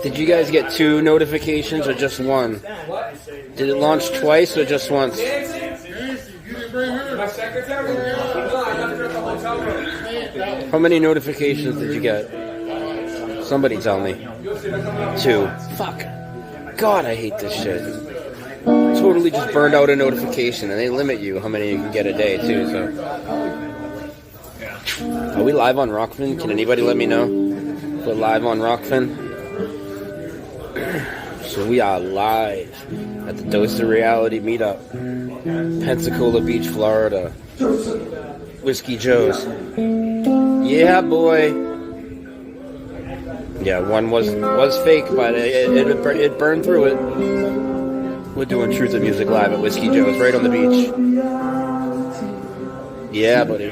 Did you guys get 2 notifications or just 1? Did it launch twice or just once? How many notifications did you get? Somebody tell me. 2. Fuck. God, I hate this shit. Totally just burned out a notification, and they limit you how many you can get a day too. So, are we live on Rockfin? Can anybody let me know? We're live on Rockfin. So we are live at the Dose of Reality meetup, Pensacola Beach, Florida. Whiskey Joe's. Yeah, boy. Yeah, one was fake, but it burned through it. We're doing Truth of Music live at Whiskey Joe's, right on the beach. Yeah, buddy.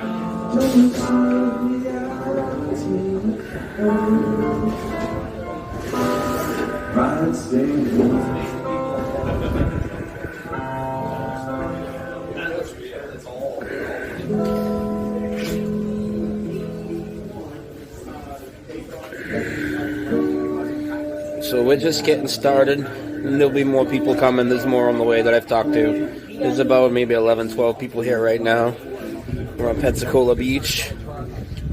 So we're just getting started, and there'll be more people coming. There's more on the way that I've talked to. There's about maybe 11, 12 people here right now. We're on Pensacola Beach.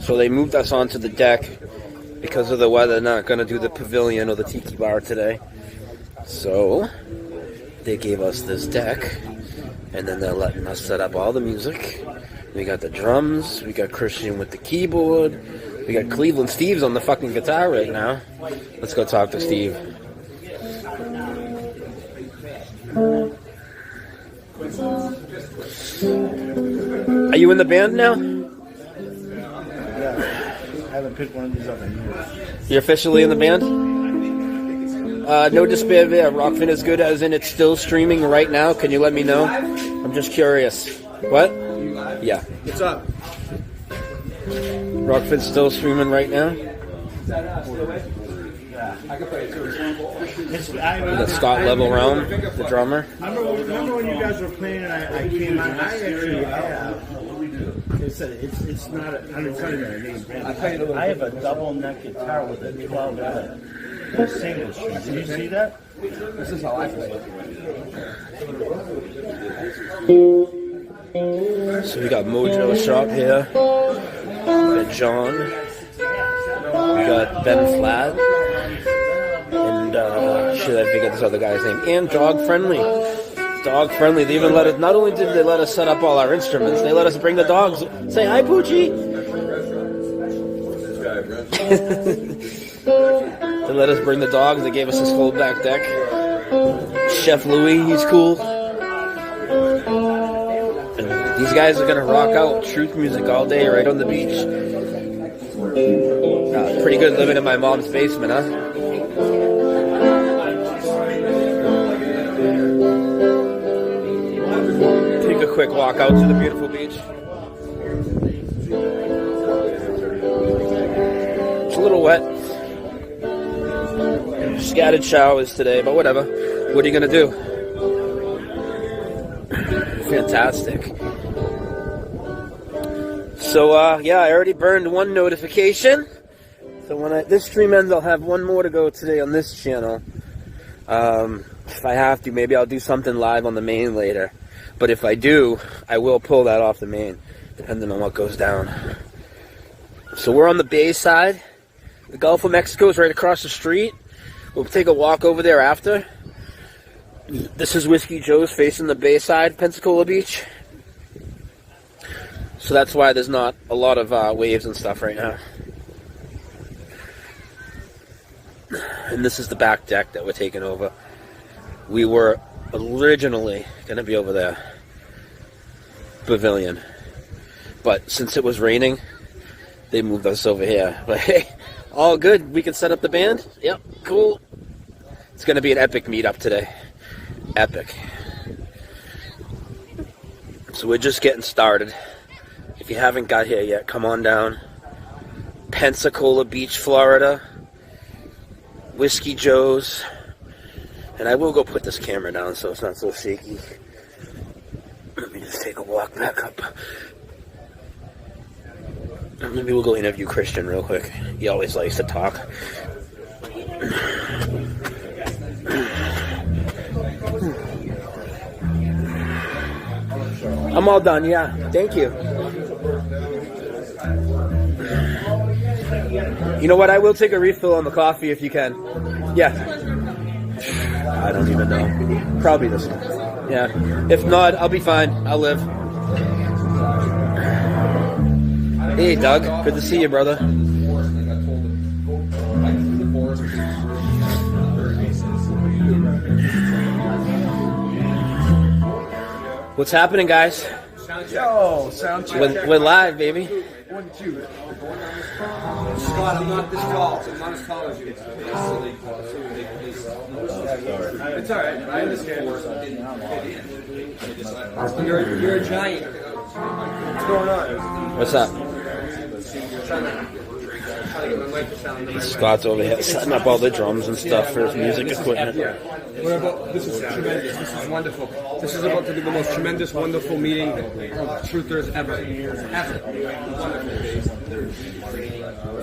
So they moved us onto the deck because of the weather. Not going to do the pavilion or the tiki bar today. So they gave us this deck, and then they're letting us set up all the music. We got the drums. We got Christian with the keyboard. We got Cleveland Steve's on the fucking guitar right now. Let's go talk to Steve. Are you in the band now? Yeah. I haven't picked one of these up in years. You're officially in the band? No despair there. Rockfin is good, as in it's still streaming right now. Can you let me know? I'm just curious. What? Yeah. What's up? Rockfin's still streaming right now. The Scott Levelrealm, the drummer. Remember when you guys were playing and I came on? I actually have. It's not. I'm telling you my name. I have a double neck guitar with a 12 single string. Did you see that? This is how I play it. So we got Mojo Shop here. We got John. We got Ben Flat. And shit, I forget this other guy's name. And Dog Friendly. Dog Friendly. They even let us. Not only did they let us set up all our instruments, they let us bring the dogs. Say hi, Poochie. They let us bring the dogs. They gave us this whole back deck. Chef Louis, he's cool. And these guys are gonna rock out truth music all day, right on the beach. Pretty good living in my mom's basement, huh? Take a quick walk out to the beautiful beach. It's a little wet. Scattered showers today, but whatever. What are you gonna do? Fantastic. So, yeah, I already burned one notification. So when this stream ends, I'll have one more to go today on this channel. If I have to, maybe I'll do something live on the main later. But if I do, I will pull that off the main, depending on what goes down. So we're on the bay side. The Gulf of Mexico is right across the street. We'll take a walk over there after. This is Whiskey Joe's facing the bay side, Pensacola Beach. So that's why there's not a lot of waves and stuff right now. And this is the back deck that we're taking over. We were originally going to be over there, pavilion. But since it was raining, they moved us over here. But hey, all good. We can set up the band. Yep, cool. It's going to be an epic meetup today. Epic. So we're just getting started. If you haven't got here yet, come on down. Pensacola Beach, Florida. Whiskey Joe's. And I will go put this camera down so it's not so shaky. Let me just take a walk back up. Maybe we'll go interview Christian real quick. He always likes to talk. I'm all done, yeah. Thank you. You know what? I will take a refill on the coffee if you can. Yeah. I don't even know. Probably this one. Yeah. If not, I'll be fine. I'll live. Hey, Doug. Good to see you, brother. What's happening, guys? Yo, sound check. We're live, baby. 1, 2. Scott, I'm not this tall. I'm not as tall as you. It's all right. I understand. You're a giant. What's going on? What's up? Scott's over here setting up all the drums and stuff for his music equipment. This is tremendous. This is wonderful. This is about to be the most tremendous, wonderful meeting of truthers ever.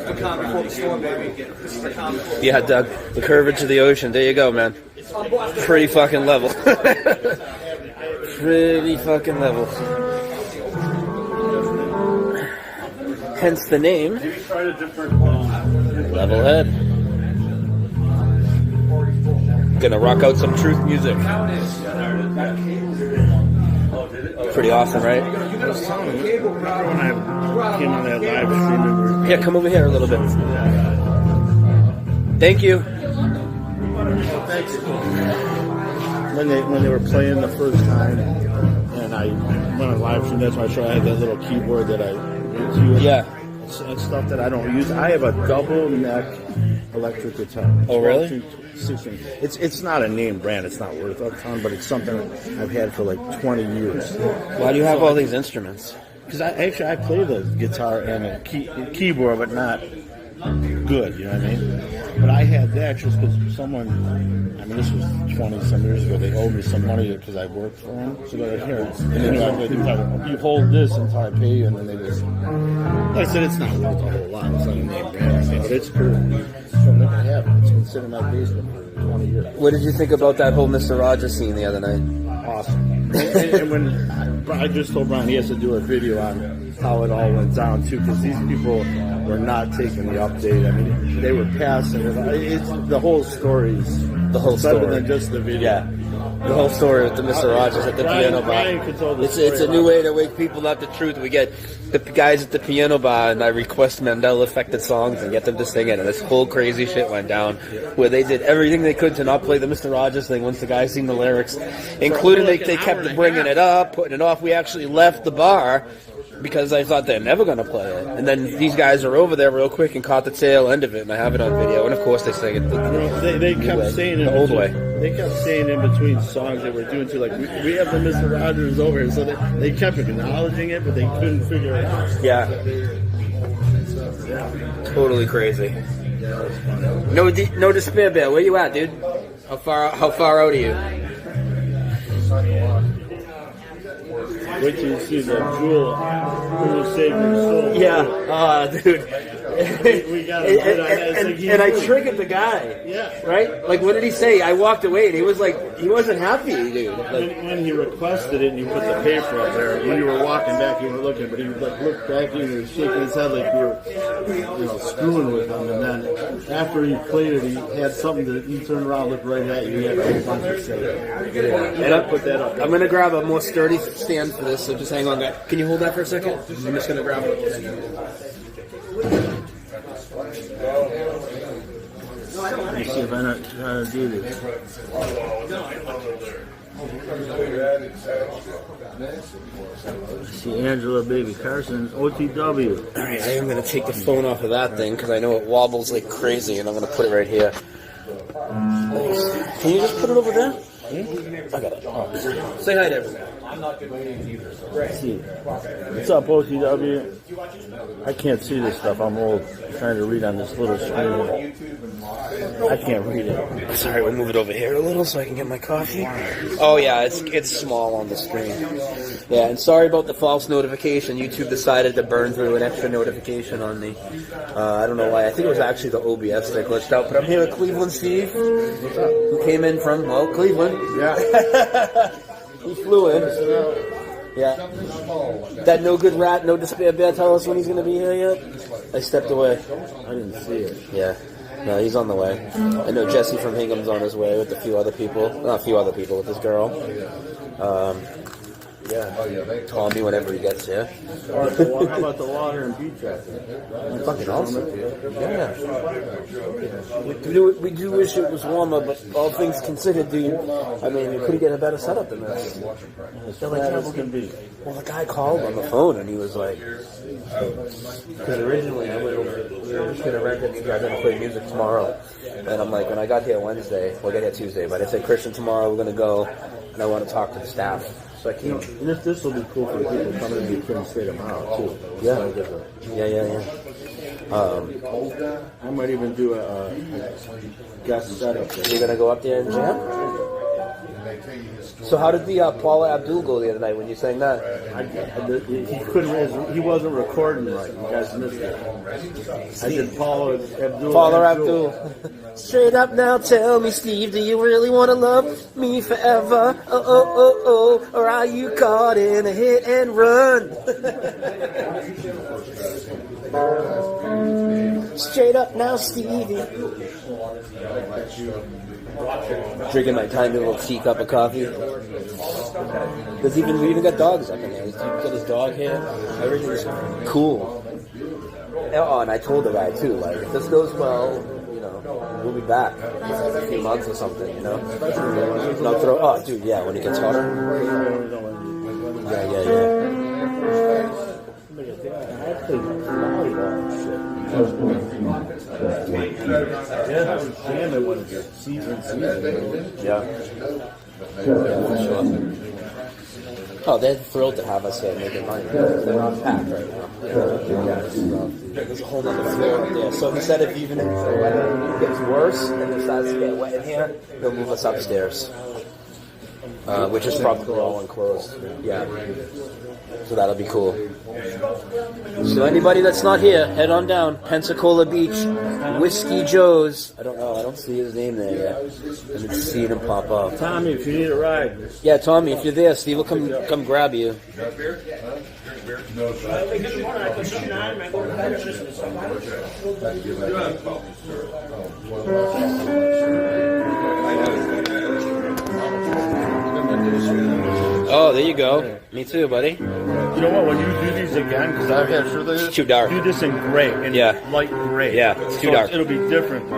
The calm before the storm, baby. This is the calm before. Yeah, Doug. The curvature of the ocean. There you go, man. Pretty fucking level. Pretty fucking level. Hence the name. Levelhead. Gonna rock out some truth music. Pretty awesome, right? When I came on that live stream, Yeah, come over here a little bit. Thank you. when they were playing the first time, and I went on live stream, that's why I showed I had that little keyboard that I use. Yeah. It's stuff that I don't use. I have a double neck electric guitar. Oh, really? 16. It's not a name brand. It's not worth a ton, but it's something I've had for like 20 years. Why do you have all these instruments? Because I play the guitar and a keyboard, but not good. You know what I mean? But I had that just because someone. I mean, this was 20-some years ago. They owed me some money because I worked for them. So they're like, here. And then you hold this until I pay you, and then they just. Like I said, it's not worth a whole lot. It's not a name brand, but it's cool. So I'm looking at it. It's been sitting in my basement for 20 years. What did you think about that whole Mr. Rogers scene the other night? Awesome. And when I just told Brian he has to do a video on how it all went down too, because these people were not taking the update. I mean, they were passing it. It's the whole story's better than just the video. Yeah. The whole story with the Mr. Rogers at the piano bar. It's a new way to wake people up to truth. We get the guys at the piano bar, and I request Mandela-affected songs and get them to sing it. And this whole crazy shit went down, where they did everything they could to not play the Mr. Rogers thing once the guys sing the lyrics, including they kept bringing it up, putting it off. We actually left the bar because I thought they're never going to play it. And then these guys are over there real quick and caught the tail end of it, and I have it on video. And of course they sang it they kept saying it the old way. They kept saying in between songs they were doing too, like, we have the Mr. Rogers over here. So they kept acknowledging it, but they couldn't figure it out. Yeah. Totally crazy. No despair, Bill. Where you at, dude? How far out are you? Wait till you see the jewel who will save your soul. Yeah, dude. We got a bit on that. And I triggered the guy. Yeah. Right? Like, what did he say? I walked away, and he was like, he wasn't happy, dude. Like, when he requested it and you put the paper up there, when you were walking back, you were looking, but he would like look back and you were shaking his head like you were, screwing with him. And then after he played it, he had something that he turned around, looked right at you, he had something to say. And I put that up. I'm gonna grab a more sturdy stand for this, so just hang on, guys. Can you hold that for a second? I'm just gonna grab it. Let me see if I know how to do this. See Angela Baby Carson's OTW. Alright, I am going to take the phone off of that thing because I know it wobbles like crazy, and I'm going to put it right here. Can you just put it over there? I got it. Oh. Say hi to everyone. See. What's up, OTW? I can't see this stuff. I'm old. I'm trying to read on this little screen. I can't read it. Sorry, we'll move it over here a little so I can get my coffee. Oh yeah, it's small on the screen. Yeah, and sorry about the false notification. YouTube decided to burn through an extra notification on me. I don't know why. I think it was actually the OBS that glitched out. But I'm here with Cleveland Steve, who came in from, Cleveland. Yeah. He flew in. Yeah. That no good rat, no despair bear, tell us when he's going to be here yet? I stepped away. I didn't see it. Yeah. No, he's on the way. I know Jesse from Hingham's on his way with a few other people. Not a few other people, with this girl. Tommy whenever he gets here. How about the water and beach out there? Fucking awesome, dude. Yeah. We do wish it was warmer, but all things considered, dude, I mean, we couldn't get a better setup than this. It's bad as can be. Well, the guy called on the phone and he was like, because originally we were just going to rent it, you guys are going to play music tomorrow. And I'm like, when I got here Wednesday, I got here Tuesday, but I said, Christian, tomorrow we're going to go and I want to talk to the staff. So I came. And this will be cool for the people coming to the Twin State tomorrow, too. Yeah. Yeah. I might even do a guest setup there. You're going to go up there and jam? So how did the Paula Abdul go the other night when you sang that? He couldn't. He wasn't recording right. You guys missed it. I did Paula Abdul. Paula Abdul. Straight up now, tell me, Steve, do you really want to love me forever? Oh, or are you caught in a hit and run? Straight up now, Stevie. Drinking my tiny little teacup of coffee. We even got dogs up in there. He's got his dog here. Everything's cool. Oh, and I told the guy too, like, if this goes well, we'll be back in a few months or something, Oh, dude, yeah, when it gets hotter. Yeah. Oh, they're thrilled to have us here making money. They're on pack right now. There's a whole other floor up there. So he said if even if the weather gets worse and it starts to get wet in here, they'll move us upstairs. Which is probably all enclosed. Yeah. So that'll be cool. So anybody that's not here, head on down. Pensacola Beach, Whiskey Joe's. I don't know. I don't see his name there yet. I haven't seen him pop up. Tommy, if you need a ride. Yeah, Tommy, if you're there, Steve will come grab you. Oh, there you go. Me too, buddy. You know what? When you do these again, because I've had it's too dark. Do this in gray and light gray. Yeah, it's too dark. It'll be different.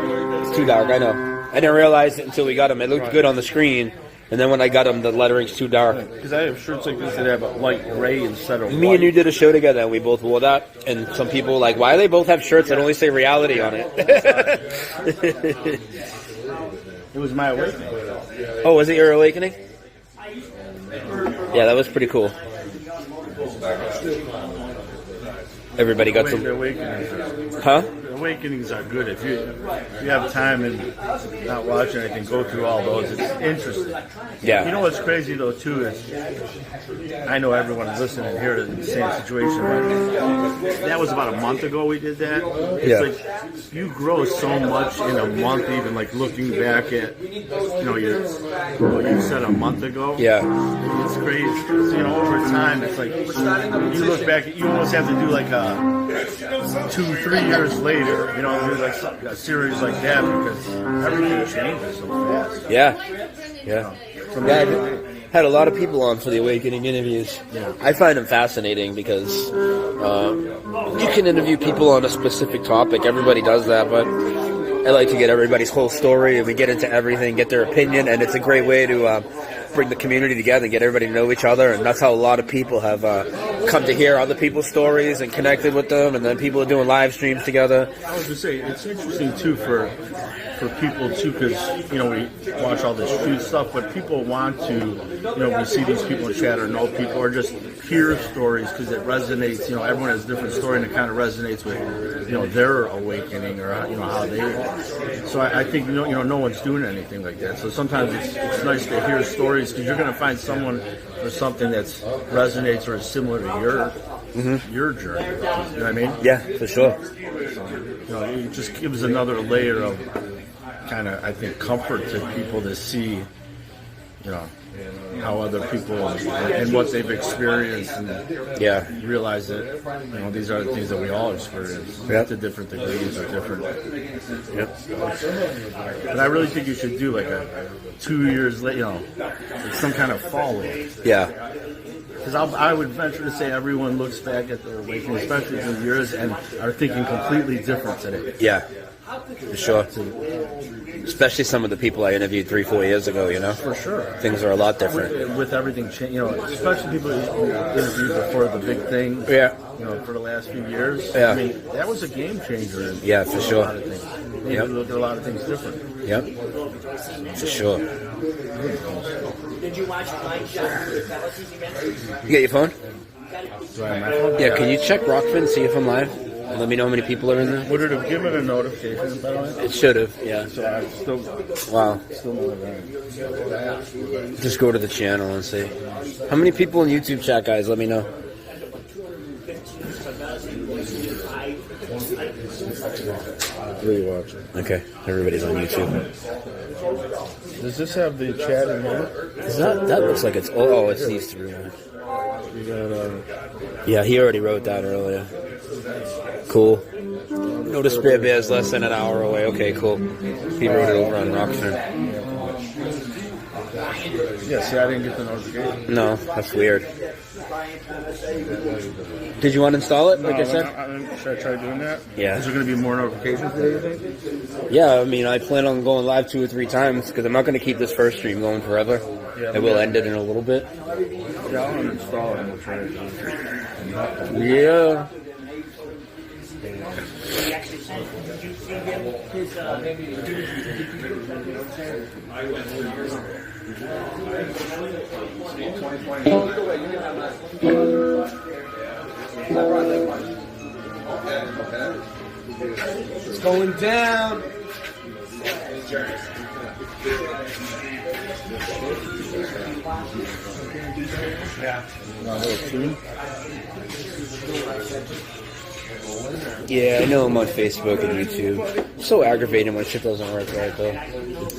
It's too dark. I know. I didn't realize it until we got them. It looked good on the screen, and then when I got them, the lettering's too dark. Because I have shirts like this that have a light gray instead of Me white. and you did a show together, and we both wore that. And some people were like, why do they both have shirts that only say reality on it? It was my awakening. Oh, was it your awakening? Yeah, that was pretty cool. Everybody got some. The awakenings. Huh? The awakenings are good. If you have time and not watching anything, go through all those. It's interesting. Yeah. You know what's crazy though too is I know everyone listening here is in the same situation. But that was about a month ago we did that. It's like you grow so much in a month, even like looking back at what you said a month ago. Yeah. It's crazy. Over time it's like you look back. You almost have to do like a 2-3 years later, do like a series like that because everything changes so fast. Yeah. I had a lot of people on for the Awakening interviews. Yeah. I find them fascinating because you can interview people on a specific topic. Everybody does that, but I like to get everybody's whole story, and we get into everything, get their opinion, and it's a great way to bring the community together and get everybody to know each other, and that's how a lot of people have come to hear other people's stories and connected with them, and then people are doing live streams together. I was going to say, it's interesting, too, for people, too, because, we watch all this food stuff, but people want to we see these people in chat or know people or just hear stories because it resonates. Everyone has a different story and it kind of resonates with their awakening or how they. So I think no one's doing anything like that. So sometimes it's nice to hear stories because you're going to find someone or something that resonates or is similar to your journey. You know what I mean? Yeah, for sure. It just gives another layer of kind of, I think, comfort to people to see, how other people and what they've experienced and realize that, these are the things that we all experience to different degrees or different. But I really think you should do like a 2 years later, some kind of follow-up. Yeah. Because I would venture to say everyone looks back at their awakening, especially in years, and are thinking completely different today. Yeah, for sure. Especially some of the people I interviewed 3-4 years ago, For sure. Things are a lot different. With everything changing, especially people who interviewed before the big thing, for the last few years. Yeah. I mean, that was a game changer. For sure. A lot of things. You look at a lot of things different. Yep, for sure. Did you watch my shot? You got your phone? Do I have my phone? Yeah, can you check Rockfin, see if I'm live? And let me know how many people are in there? Would it have given a notification, by the way? It should have, yeah. So I still Wow. know that. Just go to the channel and see. How many people in YouTube chat, guys? Let me know. Who are you watching? Okay, everybody's on YouTube. Does this have the chat in here? That looks like it's... Oh, it's these three. You got, Yeah, he already wrote that earlier. Cool. Notice Spare Bear's less than an hour away. Okay, cool. He wrote it over on Rockfin. yeah, see, I didn't get the notification. No, that's weird. Did you uninstall it, like I said? Should I try doing that? Yeah. Is there going to be more notifications today, you think? Yeah, I mean, I plan on going live 2 or 3 times because I'm not going to keep this first stream going forever. I will end it in a little bit. Yeah, I'll uninstall it and we'll try it. Yeah. It's going down. Yeah, I know I'm on Facebook and YouTube. So aggravating when shit doesn't work right, though.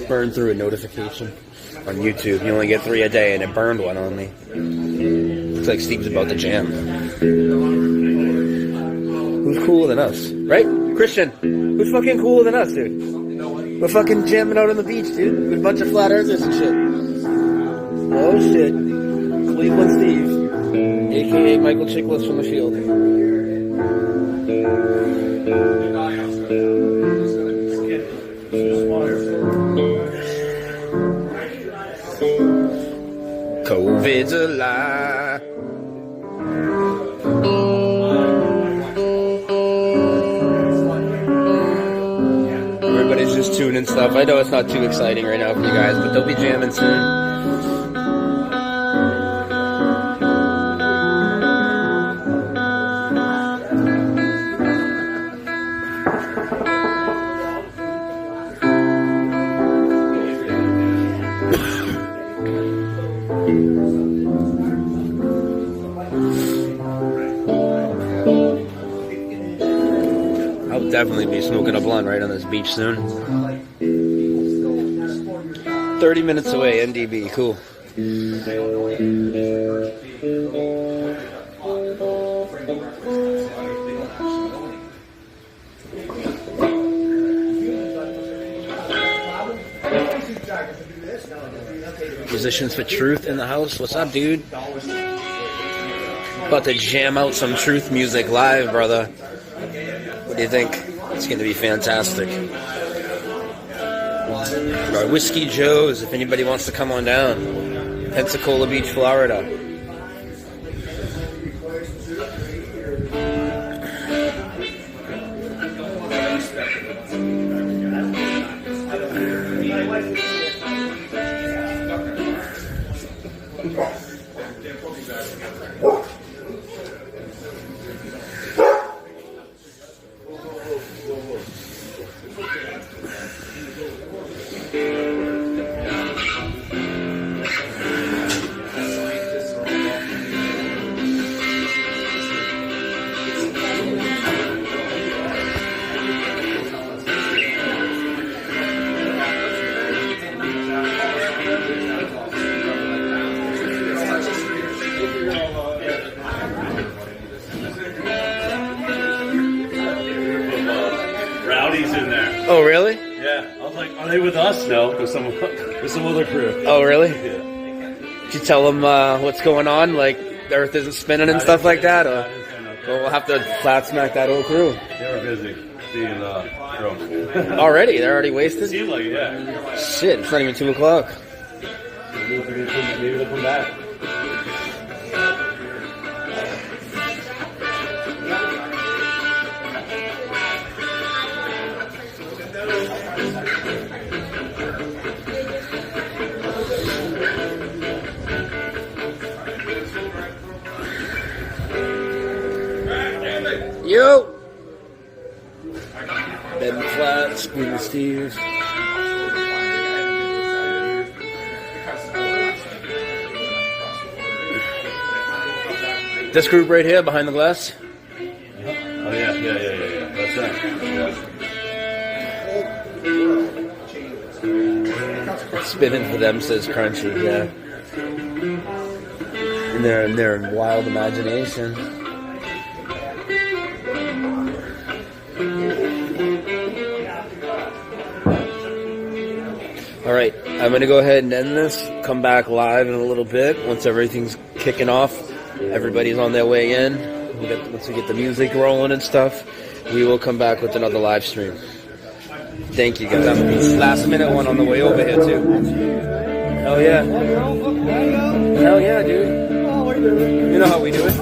Burn through a notification on YouTube. You only get 3 a day, and it burned one on me. Looks like Steve's about to jam. Who's cooler than us? Right? Christian, who's fucking cooler than us, dude? We're fucking jamming out on the beach, dude. With a bunch of flat earthers and shit. Oh, shit. Cleveland Steve. A.K.A. Michael Chiklis from the field. COVID's a lie. Everybody's just tuning stuff. I know it's not too exciting right now for you guys, but they'll be jamming soon. Definitely be smoking a blunt right on this beach soon. 30 minutes away, NDB, cool. Musicians for Truth in the house. What's up, dude? About to jam out some Truth music live, brother. What do you think? It's going to be fantastic. Our Whiskey Joe's, if anybody wants to come on down. Pensacola Beach, Florida. Oh, really? Yeah. I was like, are they with us? No, with some other crew. Oh, really? Yeah. Did you tell them what's going on? Like, the Earth isn't spinning and stuff like that? Or? Well, we'll have to flat smack that whole crew. They were busy being drunk. Already? They're already wasted? Seemed like it, yeah. Shit, it's not even 2 o'clock. Maybe they'll come back. Yo! Ben Flat, Spoon Steve. This group right here behind the glass. Oh yeah. That's right. Spinning for them says Crunchy, yeah. And they're in wild imagination. Alright, I'm gonna go ahead and end this. Come back live in a little bit once everything's kicking off. Everybody's on their way in. Once we get the music rolling and stuff, we will come back with another live stream. Thank you guys. Last minute one on the way over here too. Hell yeah. Hell yeah, dude. You know how we do it.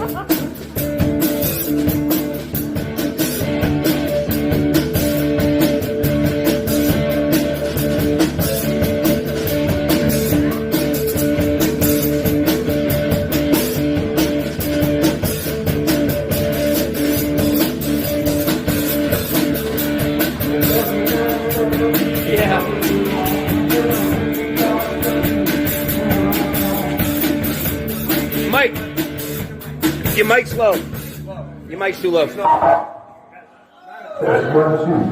Your mic's low. Your mic's too low. Test 1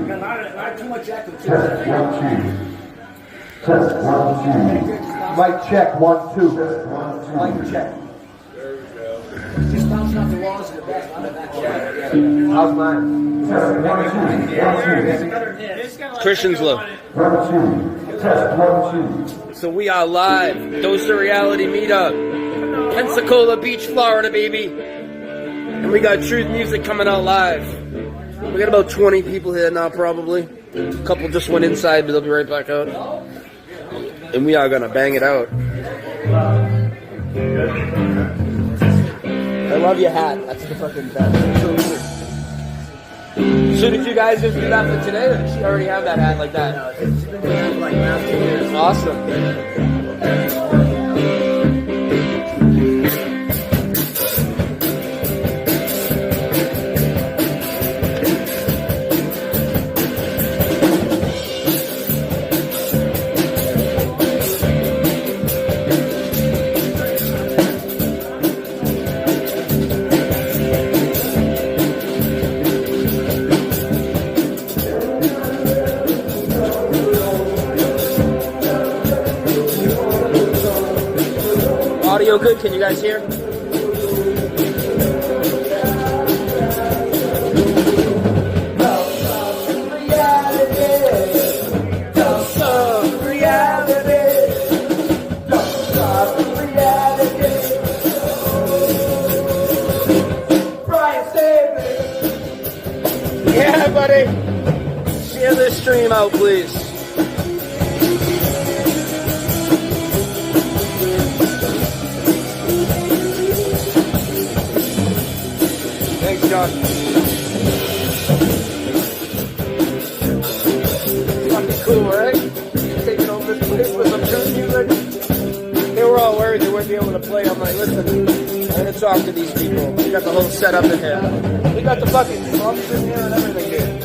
2. Not too much echo. Test 1 2. Test 1 2. Mic check 1 2. Test 1 2. Mic check. Just bouncing off the walls in the back. How's mine? Test 1 2. 1 2. Christian's low. 1 2. Test 1 2. So we are live. Dose of Reality Meetup. Pensacola Beach, Florida, baby. And we got Truth Music coming out live. We got about 20 people here now, probably. A couple just went inside, but they'll be right back out. And we are gonna bang it out. I love your hat. That's the fucking best. So did you guys just do that for today, or did you already have that hat like that? No, it's been going on for like last 2 years. Awesome. Audio good? Can you guys hear? Yeah, buddy. Share this stream out, please. Thanks, John. Fucking cool, right? Taking over this place with some truth music. They were all worried they wouldn't be able to play. I'm like, listen, I'm gonna talk to these people. We got the whole setup in here. We got the fucking drums in here and everything here.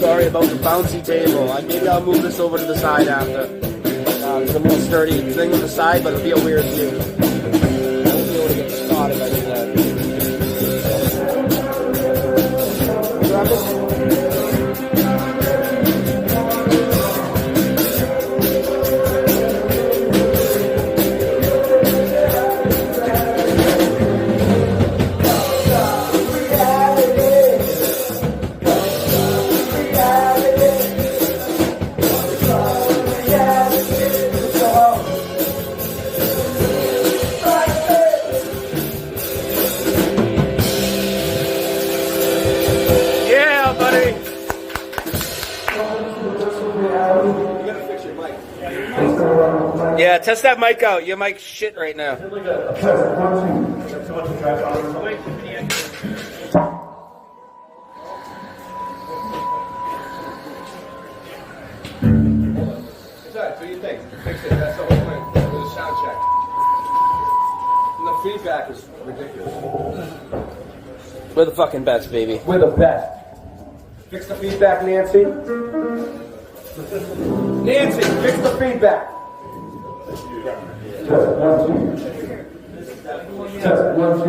Sorry about the bouncy table. Maybe I'll move this over to the side after. There's a more sturdy thing on the side, but it'll be a weird view. I won't be able to get the spot if I do that. Grab it. test that mic out. Your mic's shit right now. Test 1 2. Do your thing. Fix it. That's the whole thing. With a sound check. And the feedback is ridiculous. We're the fucking best, baby. We're the best. Fix the feedback, Nancy. Nancy, fix the feedback. Test 1 2. Test 1 2.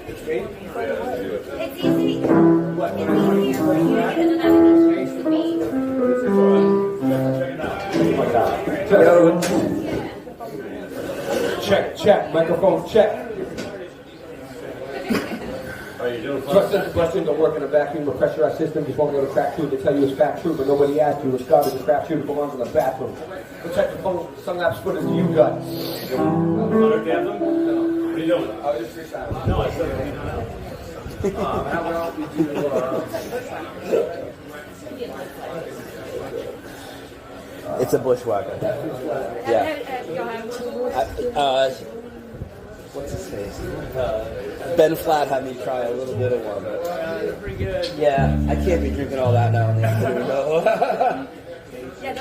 It's easy. It's easier for you to get another experience for me. Check. Microphone check. Questions are working a vacuum or pressurized system before we go to track 2. They tell you it's fact true, but nobody asked you. It's garbage. It's crap true. It belongs in the bathroom. What type of Sun-Lapse footage do you got? What are you doing? Oh, it's freestyle. No, I said How well did you It's a bushwhacker. Yeah. What's his face? Ben Flat had me try a little bit of one. They're pretty good. Yeah, I can't be drinking all that now in the afternoon. No. Yeah,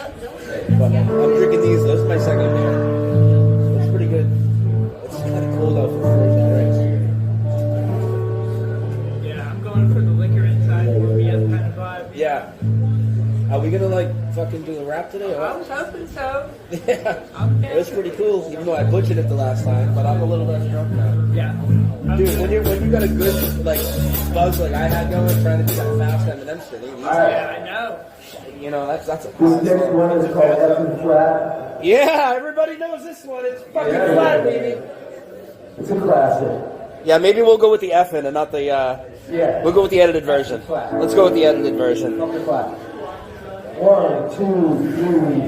But I'm drinking these. This is my second beer. It's pretty good. It's kind of cold out for frozen drinks. Yeah, I'm going for the liquor inside, BS kind of vibe. Yeah. Are we gonna like fucking do a rap today? Or I what? was hoping so. Yeah. It was pretty cool, even though I butchered it the last time, but I'm a little less drunk now. Yeah. Dude, when you got a good like buzz like I had going, trying to do that fast M&M shit, ain't easy. Yeah, I know. You know, that's a This next one is called Effing Flat. yeah. Everybody knows this one. It's fucking flat, baby. It's a classic. Yeah, maybe we'll go with the F-in and not the. Yeah. We'll go with the edited version. Let's go with the edited version. Effing Flat. 1 2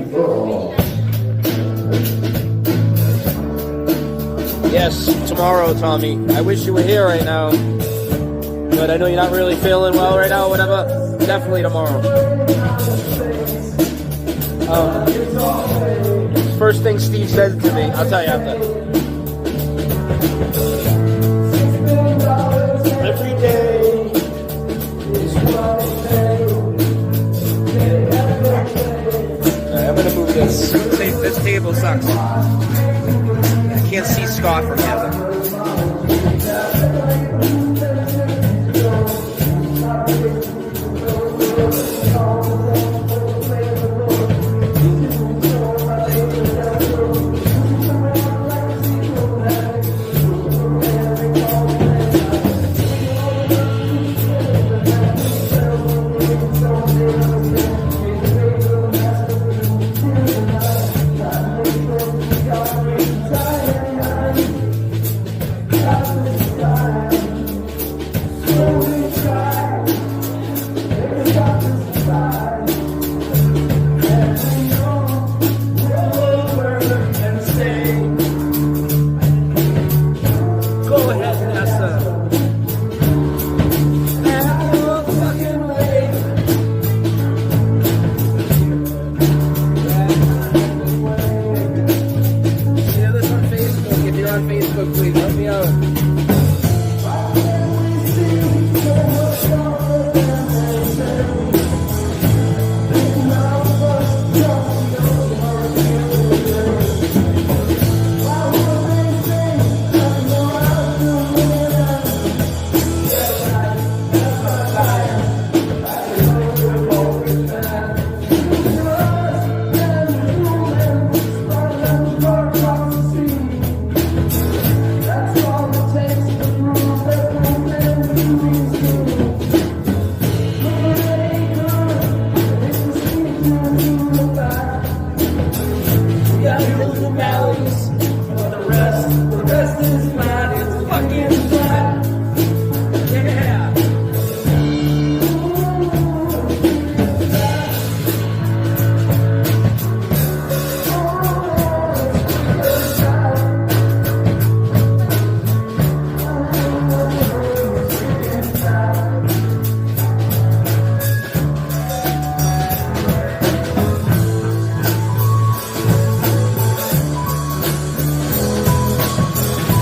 3 4. Yes, tomorrow, Tommy. I wish you were here right now, but I know you're not really feeling well right now. Whatever. Definitely tomorrow. First thing Steve says to me, I'll tell you after. Every day is one day. Alright, I'm gonna move this. This table sucks. I can't see Scott from here.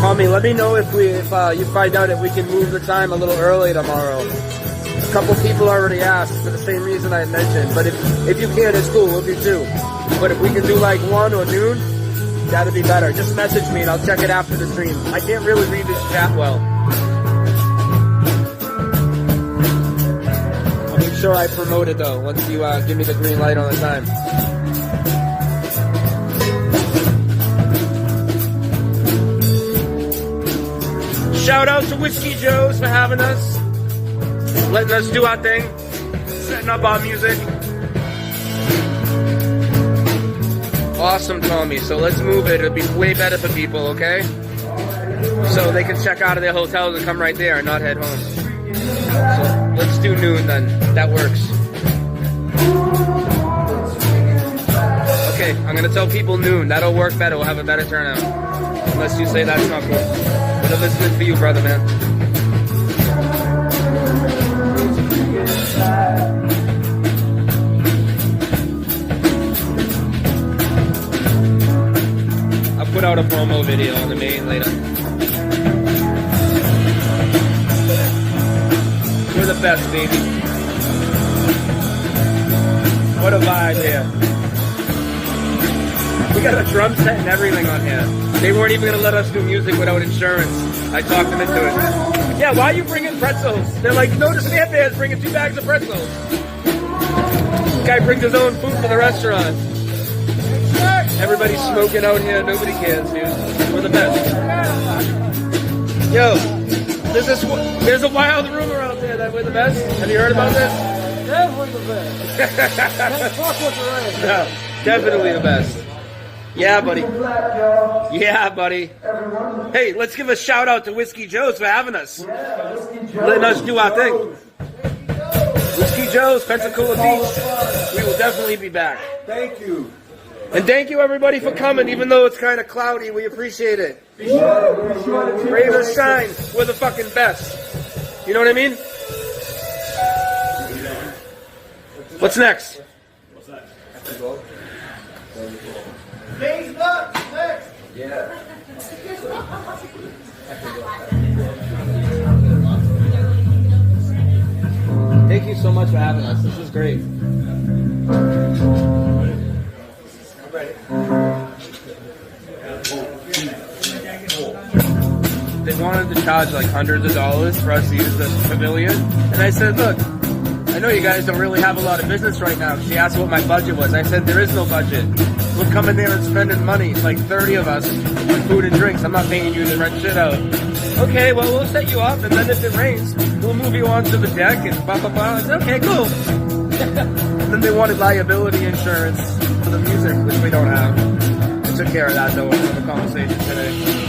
Tommy, let me know if you find out if we can move the time a little early tomorrow. A couple people already asked for the same reason I mentioned, but if you can, it's cool. We'll do 2. But if we can do like 1 or noon, that'd be better. Just message me and I'll check it after the stream. I can't really read this chat well. I'll make sure I promote it though once you give me the green light on the time. Shout out to Whiskey Joe's for having us, letting us do our thing, setting up our music. Awesome, Tommy. So let's move it. It'll be way better for people, okay? So they can check out of their hotels and come right there and not head home. So let's do noon then. That works. Okay, I'm gonna tell people noon. That'll work better. We'll have a better turnout. Unless you say that's not cool. Whatever's good for you, brother, man. I'll put out a promo video on the main later. We're the best, baby. What a vibe here. We got a drum set and everything on here. They weren't even gonna let us do music without insurance. I talked them into it. Yeah, why are you bringing pretzels? They're like, no, just stand there, is bringing 2 bags of pretzels. This guy brings his own food for the restaurant. Everybody's smoking out here, nobody cares, dude. We're the best. Yo, there's a wild rumor out there that we're the best. Have you heard about this? Definitely the best. Can't fuck with the rest. No, definitely the best. Yeah, buddy. Yeah, buddy. Hey, let's give a shout out to Whiskey Joe's for having us. Letting us do our thing. Whiskey Joe's, Pensacola Beach. We will definitely be back. Thank you. And thank you, everybody, for coming, even though it's kind of cloudy. We appreciate it. Raise or shine. We're the fucking best. You know what I mean? What's next? Facebook next. Yeah. Thank you so much for having us. This is great. They wanted to charge like hundreds of dollars for us to use the pavilion. And I said, look, I know you guys don't really have a lot of business right now. She asked what my budget was. I said, there is no budget. We're coming there and spending money, like 30 of us, on food and drinks. I'm not paying you to rent shit out. Okay, well, we'll set you up, and then if it rains, we'll move you onto the deck and blah, blah, blah. I said, okay, cool. And then they wanted liability insurance for the music, which we don't have. I took care of that, though, in the conversation today.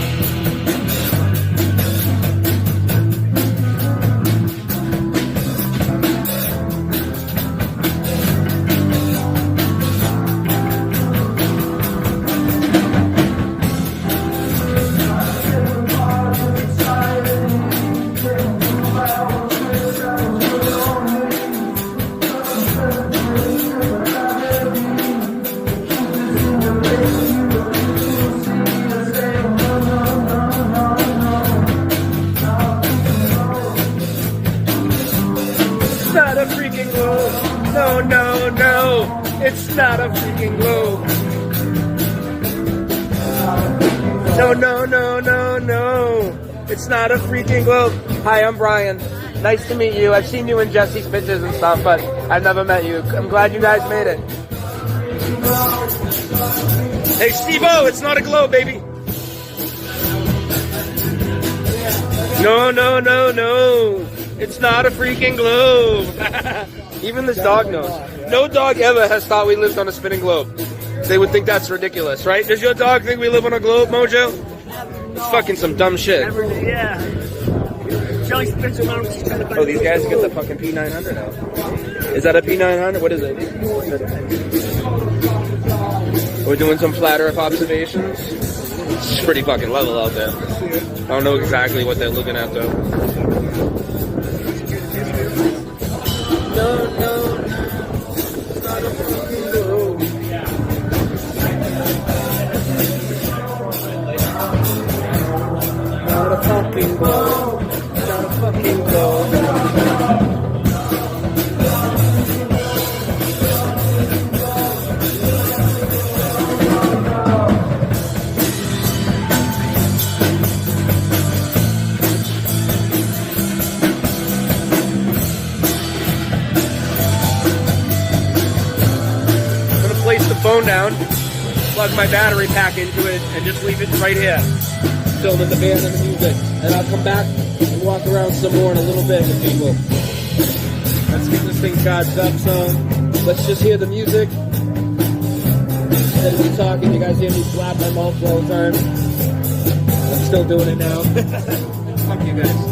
It's not a freaking globe. No, no, no, no, no. It's not a freaking globe. Hi, I'm Brian. Nice to meet you. I've seen you in Jesse's pictures and stuff, but I've never met you. I'm glad you guys made it. Hey, Steve-O, it's not a globe, baby. No, no, no, no. It's not a freaking globe. Even this dog knows. No dog ever has thought we lived on a spinning globe. They would think that's ridiculous, right? Does your dog think we live on a globe, Mojo? It's fucking some dumb shit. Yeah. Joey spits around. Oh, these guys get the fucking P900 out. Is that a P900? What is it? We're doing some flat earth observations. It's pretty fucking level out there. I don't know exactly what they're looking at, though. No, no, no. around, plug my battery pack into it, and just leave it right here. Filming the band and the music. And I'll come back and walk around some more in a little bit with people. Let's get this thing charged up, so let's just hear the music. Instead of me talking, you guys hear me flap my mouth all the time. I'm still doing it now. Fuck you guys.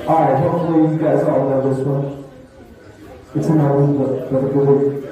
Alright, hopefully you guys all know this one. It's an old, but a good one.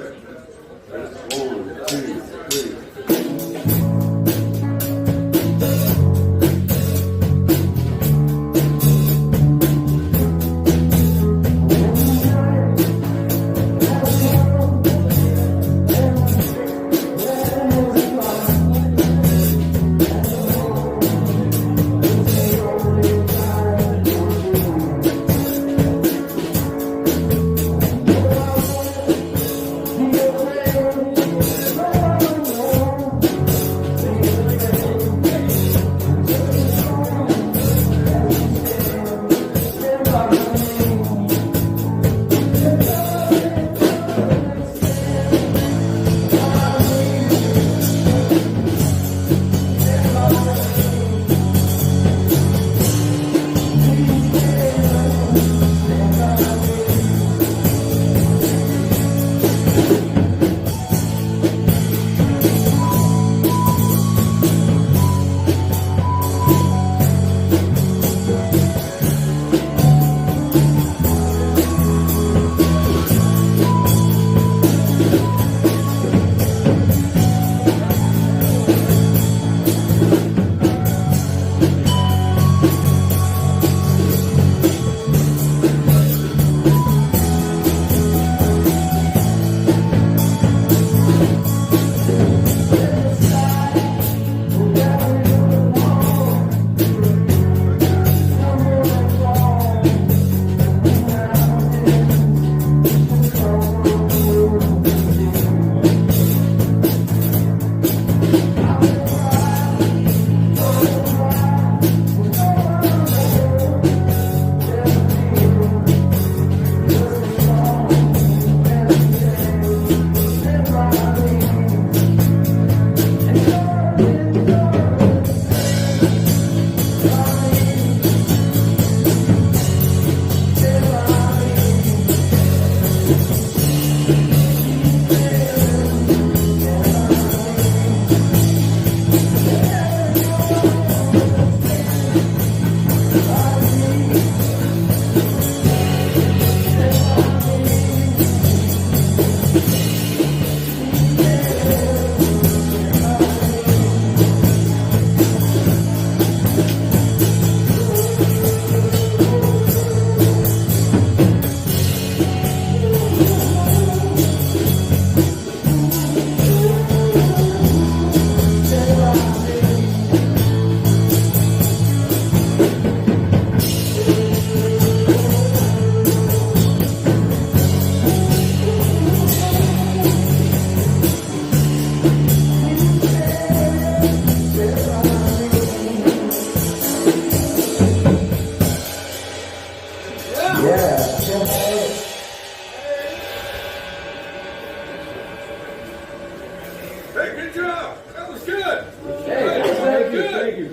Hey, good job. That was good. Hey, thank you.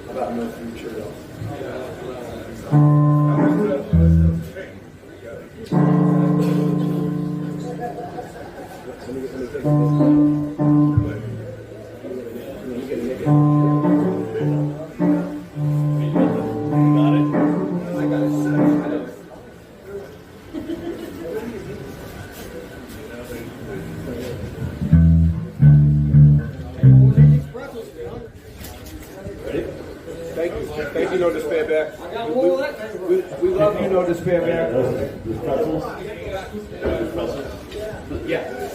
How about no future though? Thank you, no despair bear. I got more of that. We love you, no despair bear. Yeah.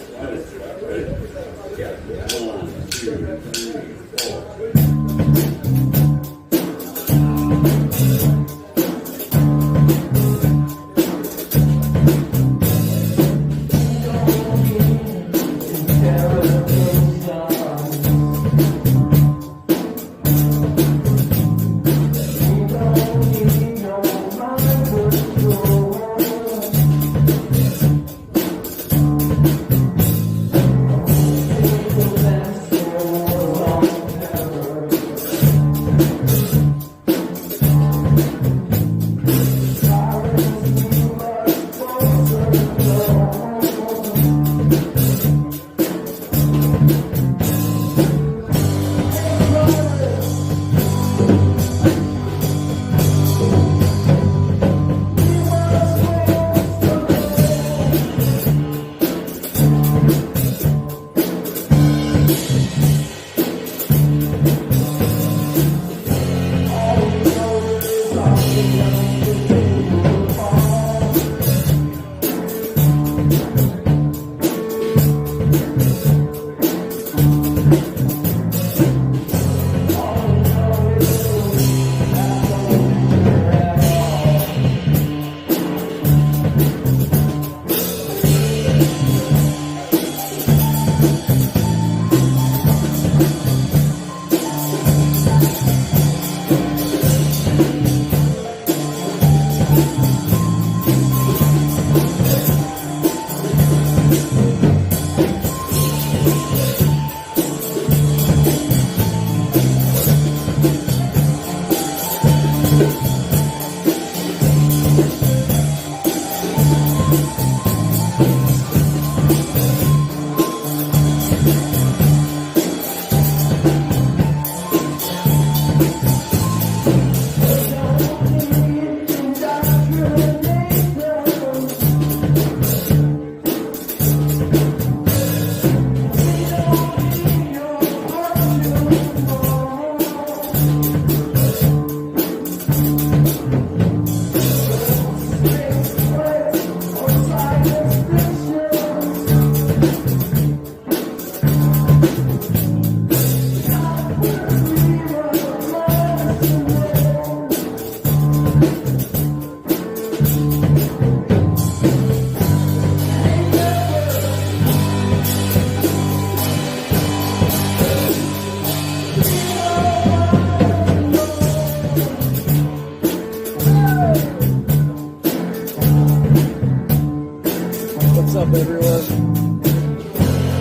What's up, everyone?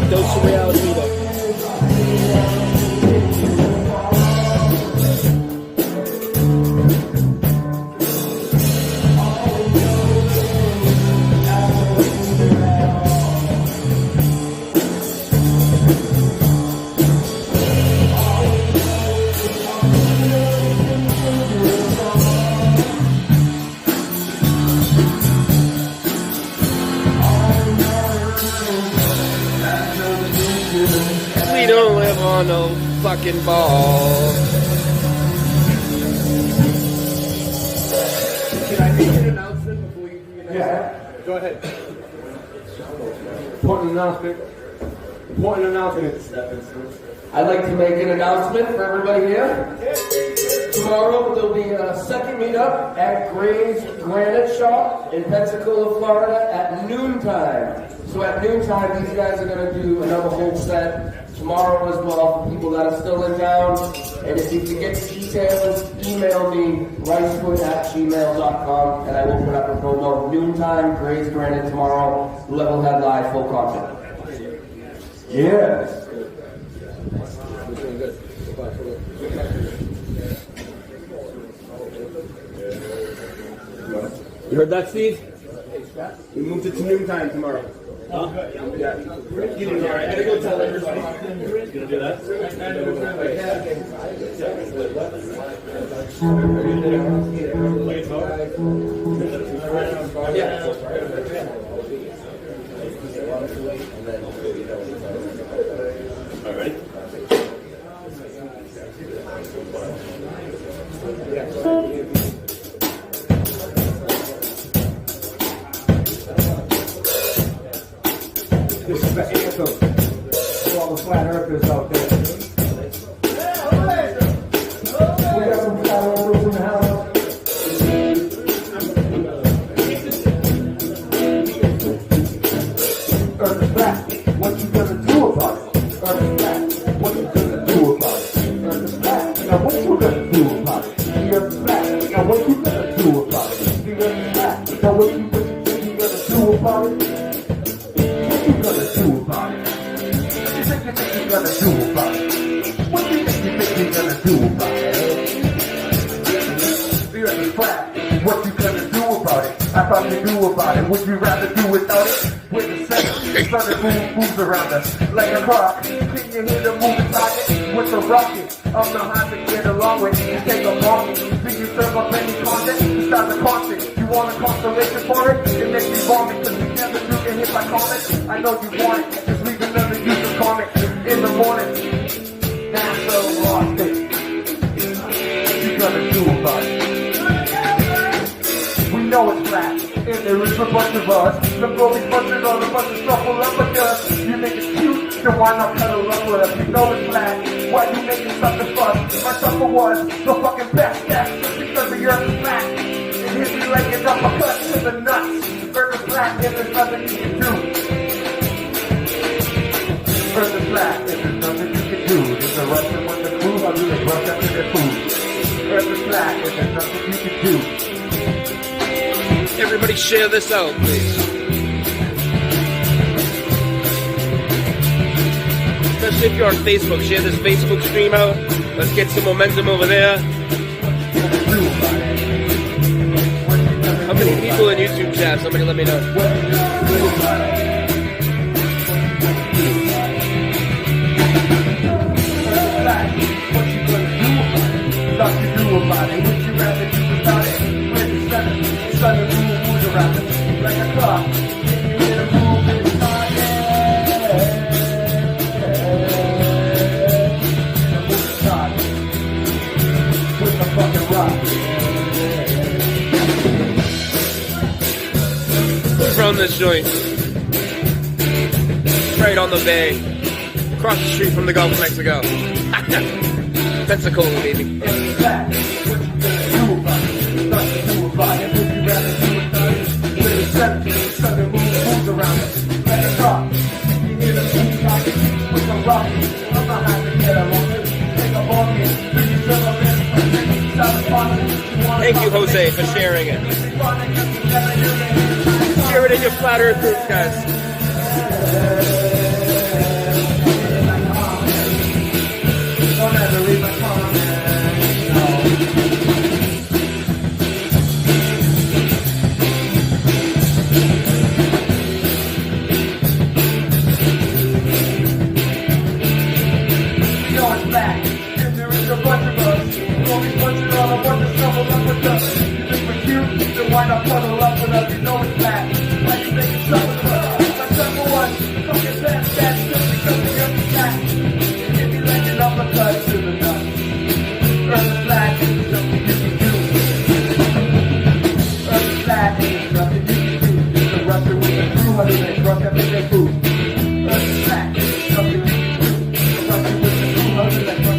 Dose of Reality Meetup. We don't live on no fucking ball. Can I make an announcement before you do your Yeah. Go ahead. Important announcement. I'd like to make an announcement for everybody here. Tomorrow there'll be a second meetup at Gray's Granite Shop in Pensacola, Florida at noontime. So at noontime, these guys are going to do another whole set tomorrow as well for people that are still in town. And if you can get details, email me, ricefoot@gmail.com, and I will put up a promo. Noontime, Gray's Granite tomorrow, Levelhead Live, full concert. Yes. You heard that, Steve? We moved it to noontime tomorrow. Huh? Yeah. I gotta go tell everybody. You gonna do that? All right. This is the anthem for all the flat earthers out there. We got some flat earthers in the house. Earth is flat. What you gonna do about it? Earth is flat. What you gonna do about it? Earth is flat. Now what you gonna do about it? The earth is flat. Now what you gonna do about it? The earth is flat. Now what you gonna do about it? Gonna do about it? What you think you're gonna do about it? What do you think you're gonna do about it? The earth is flat. What you gonna do about it? I thought you knew about it. Would you rather do without it? With the sun and moves around us like a clock. Can you hear the moving target with the rocket? I'm not hard to get along with. You take a walk. Do you serve up any content? It's not the constant. You want a constellation for it? It makes me vomit because we never do get hit by comments. I know you want it. Just leave another use of comic in the morning. NASA lost it. What you gonna do about it? We know it's flat, and there is a bunch of us. The broken bunches on a bunch of stuff will up with us. You make it cute, then why not cuddle up with us? You know it's flat, why you making such a fuss? My supper was the fucking best, that's just because the earth is flat. And hit me like an uppercut to the nuts. Earth is flat, and there's nothing you can do. Earth is flat, and there's nothing you can do. There's a Russian with the crew, how do they rush after their food? Earth is flat, and there's nothing you can do. Everybody share this out, please. Especially if you're on Facebook, share this Facebook stream out. Let's get some momentum over there. How many people in YouTube chat? Somebody let me know. What you do about it? Would you rather do without it? When the sun and moon moves around us like a clock. Can you hear the movement target? With the fucking rock. Who's from this joint? Right on the bay. Across the street from the Gulf of Mexico. Pensacola, baby. It's flat. What you gonna do about it? Nothing to do about it. Would you rather do without it? When the sun and moon moves around us like a clock. Can you hear the moon target? With the rock. I'm not having to get along with it. Take a walk in. Do you feel a bit? Thank you, Jose, for sharing it. Share it in your flat earth group, guys. Don't ever leave my comment. You know it's back, and there is a bunch of us. Always bunching on a bunch of stuff up with us. You think we're cute, then why not cuddle up with us? You know it's back. Why you making stuff with us? My number one, fucking best, that's just because of your back. Uppercut to the nuts. Earth is flat, and there's nothing you can do. Earth is flat, and there's nothing you can do. There's a Russian with a crew, how do they truck after their food? Earth is flat, and there's nothing you can do. There's a Russian with a crew, how do they truck after their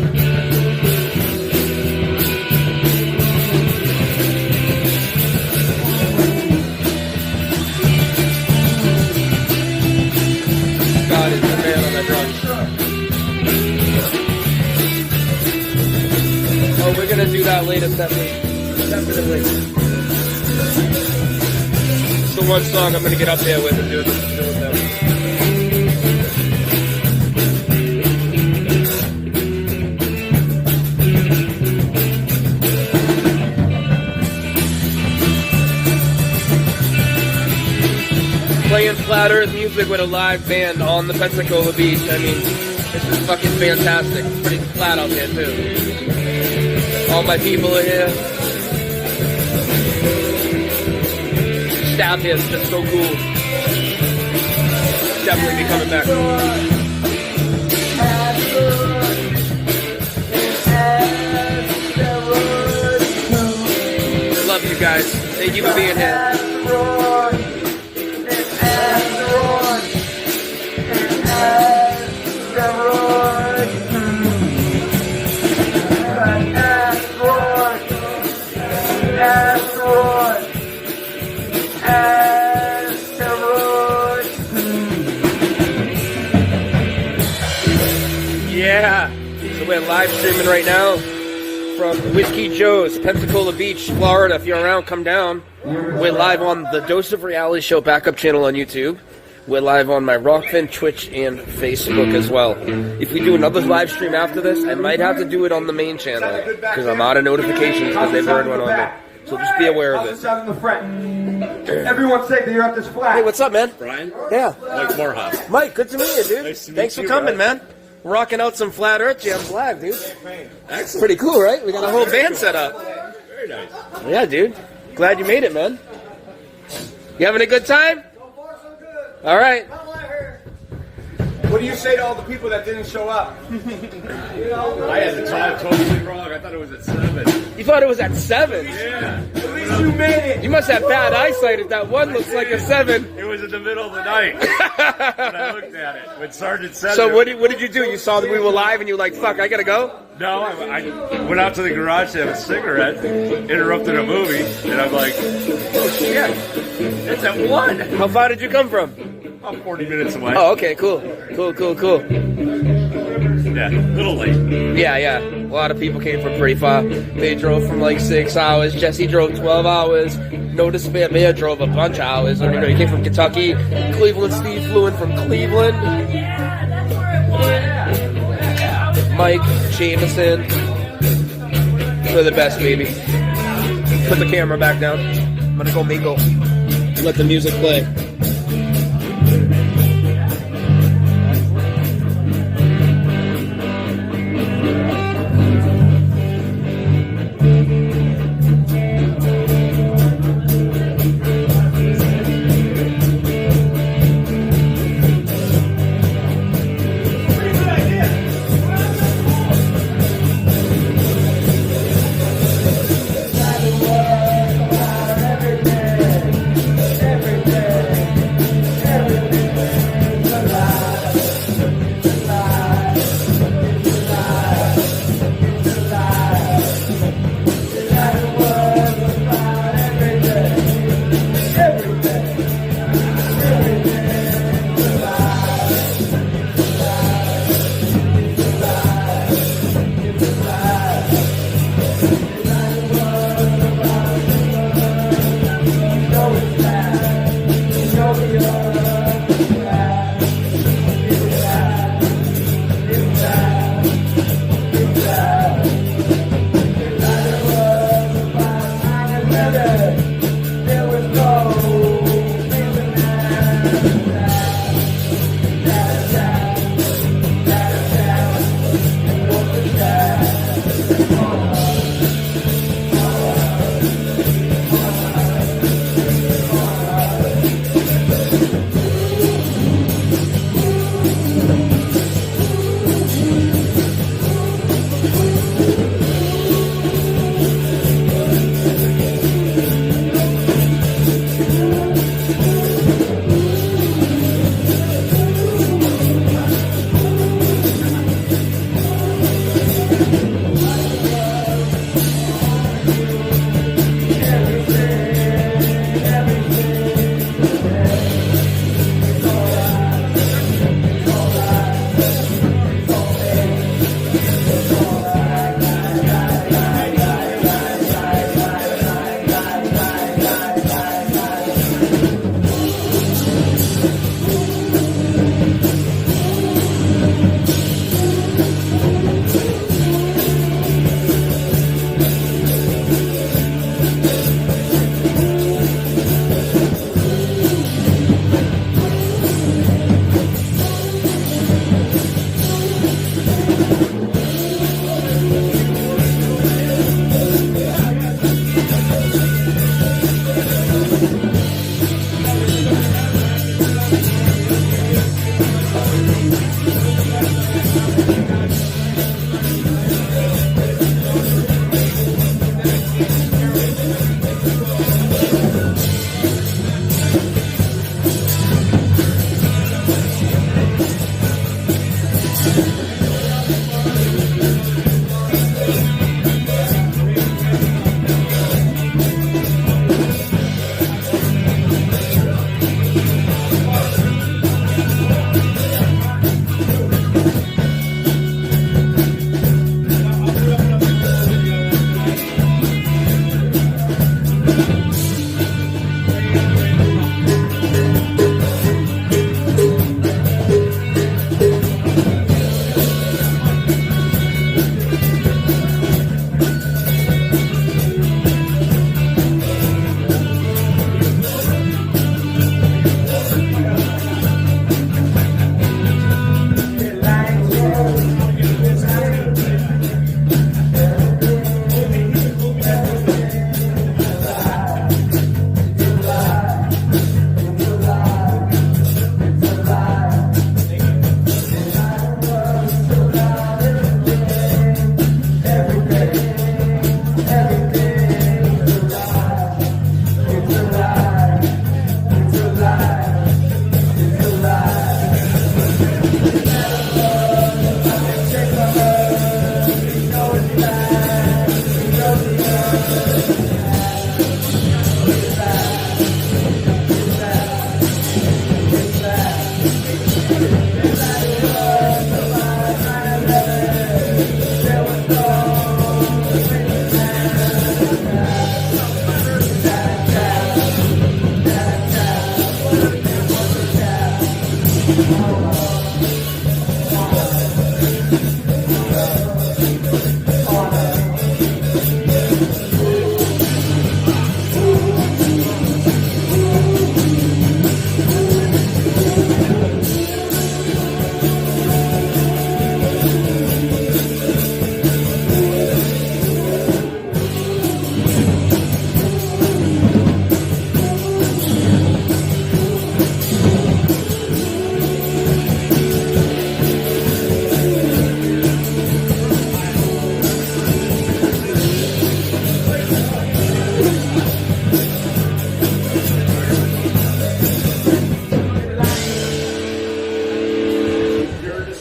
God is the man on the drums. Oh, we're gonna that later, definitely. It's the one song I'm gonna get up there with and do with them. Playing flat earth music with a live band on the Pensacola beach. I mean, this is fucking fantastic. It's pretty flat out there too. All my people are here. Staff here has been so cool. Definitely be coming back. Love you guys. Thank you for being here. Yeah, so we're live streaming right now from Whiskey Joe's, Pensacola Beach, Florida. If you're around, come down. We're live on the Dose of Reality Show backup channel on YouTube. We're live on my Rockfin, Twitch, and Facebook as well. If we do another live stream after this, I might have to do it on the main channel because I'm out of notifications because they burned one on me. So just be aware of it. Out in the front. Everyone say that you're at this flat. Hey, what's up, man? Brian? Yeah. Mike Morehouse. Mike, good to meet you, dude. Nice to meet Thanks for you, coming, Brian. man. We're rocking out some Flat Earth Jams live, dude. Excellent. Pretty cool, right? We got a whole band set up. Very nice. Yeah, dude. Glad you made it, man. You having a good time? All right. What do you say to all the people that didn't show up? I had the time totally wrong. I thought it was at 7. You thought it was at 7? Yeah. At least you made it. You must have bad eyesight if that one looks like a 7. It was in the middle of the night when I looked at it. When Sergeant said So it. what did you do? You saw that we were live and you were like, fuck, I gotta go? No, I went out to the garage to have a cigarette, interrupted a movie, and I'm like, oh shit, it's at 1. How far did you come from? About 40 minutes away. Oh, okay, cool. Cool. Yeah, a little late. Yeah. A lot of people came from pretty far. They drove from like 6 hours. Jesse drove 12 hours. No Despair Bear drove a bunch of hours. I mean, he came from Kentucky. Cleveland Steve flew in from Cleveland. Mike, Jameson. They're the best, baby. Put the camera back down. I'm gonna go mingle. Let the music play. Everything.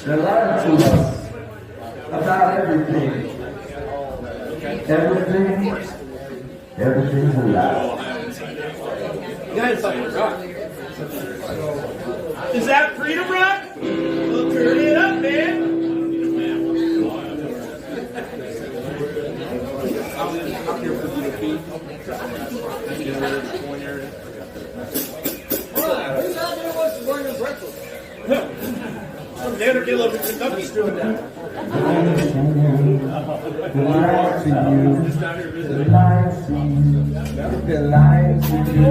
They're lying to us about everything. Everything's a lie. Is that Freedom Rock? Well, turn it up, man. Never get over Kentucky's doing that. They're lying to you.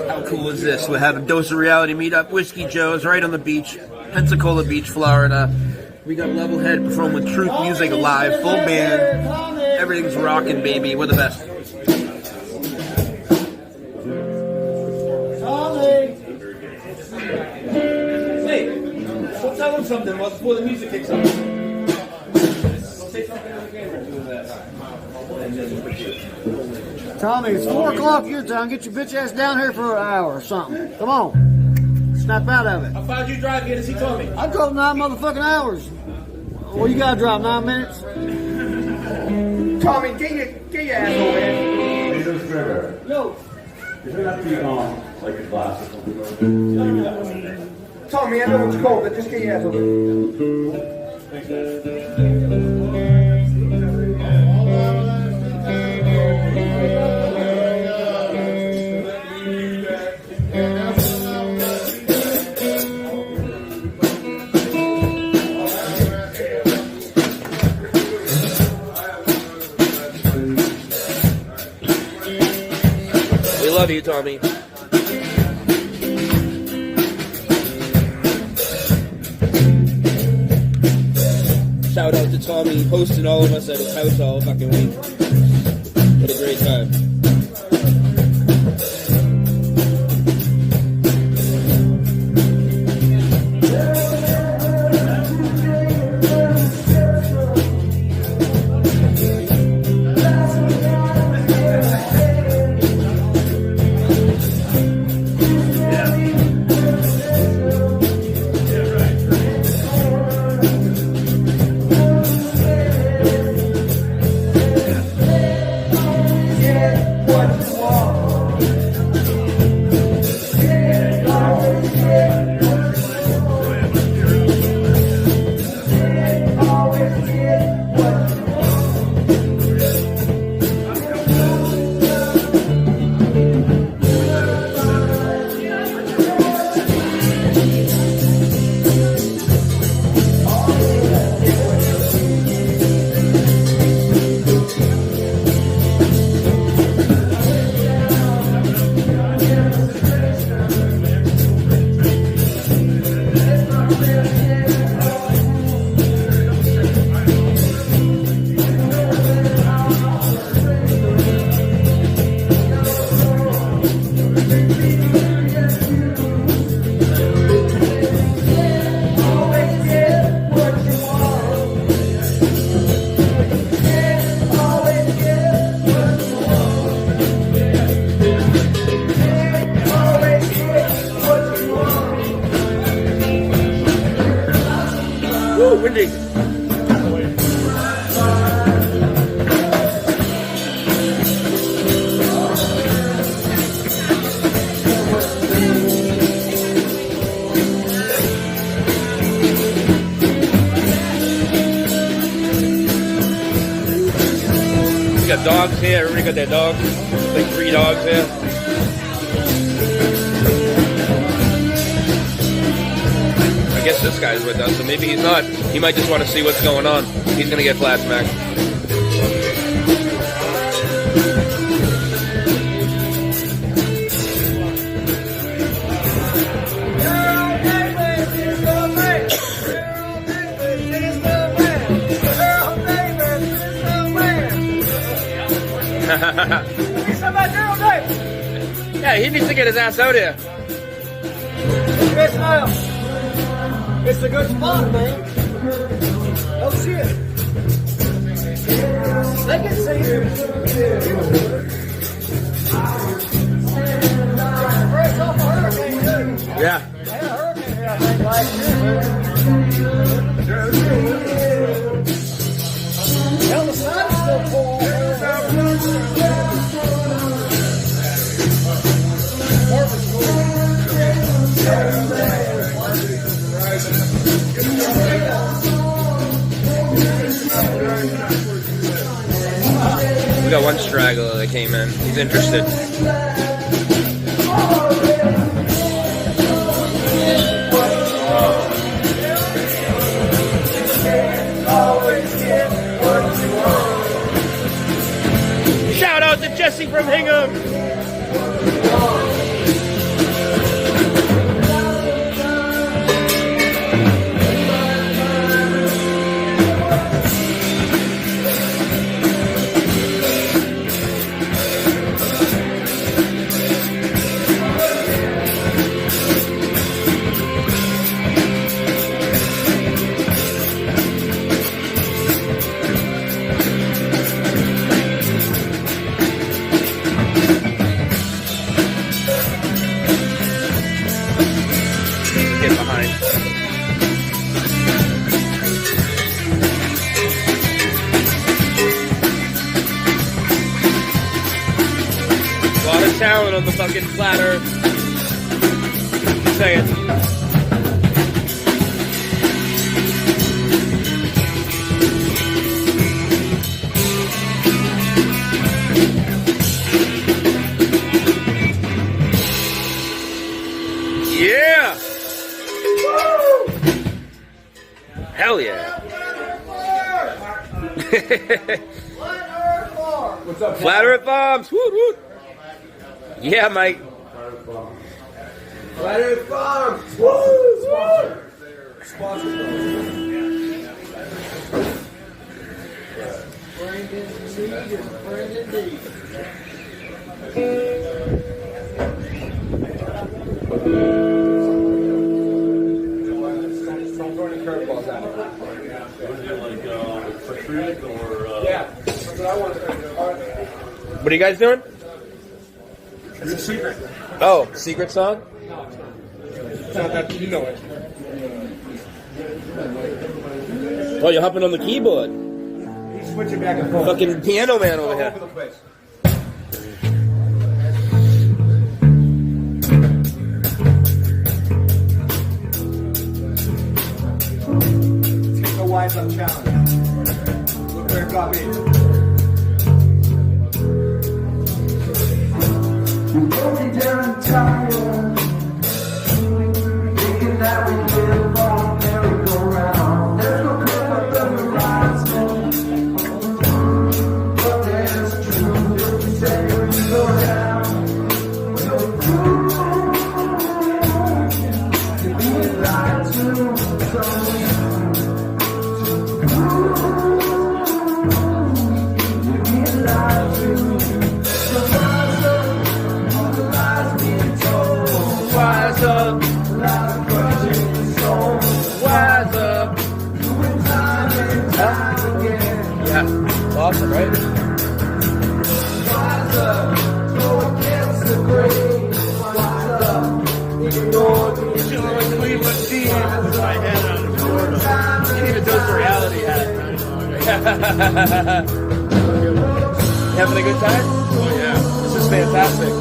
How cool is this? We're having Dose of Reality meetup, Whiskey Joe's, right on the beach, Pensacola Beach, Florida. We got Levelhead performing with Truth Music live, full band. Everything's rocking, baby. We're the best. Hey, tell them something before the music kicks on. Say something on the camera doing that. Tommy, it's 4 o'clock your time. Get your bitch ass down here for an hour or something. Come on. Snap out of it. How far did you drive here to see Tommy? I drove 9 motherfucking hours. Well, you gotta drive 9 minutes. Tommy, get your ass over here. Hey, those Trevor. Yo. Is there not the like a glass or something? Tommy, I know it's cold, but just get your ass over here. Love you, Tommy. Shout out to Tommy hosting all of us at his house all fucking week. What a great time. windy. We got dogs here. Everybody got their dogs. Like 3 dogs here. I guess this guy's with us, so maybe he's not. He might just want to see what's going on. He's gonna get flat smacked. Yeah, he needs to get his ass out here. It's a good spot, man. Oh shit. They can see you. Fresh off a hurricane, too. Yeah. They had a hurricane here, I think, last year. Hell, the sun is still full. We got one straggler that came in. He's interested. Shout out to Jesse from Hingham. Get behind. A lot of talent on the fucking flat earth. Just saying. Yeah! Hell yeah! What's up, Flat Earth Bombs! Woo woo! Yeah, Mike. Flat Earth Farms! Woo! Sponsor. What are you guys doing? It's a secret. Oh, secret song? It's not that you know it. Oh, you're hopping on the keyboard. He's switching back and forth. Fucking piano man over All here. over the place. Take the wise up challenge. Look where it got me. Broken down and tired, thinking that we live on a merry-go-round. There's no cliff at the horizon, but there's truth if we say we go down. We're through to be lied to, so to be lied to. So rise up. Lies being told. Having a good time? Oh yeah. This is fantastic.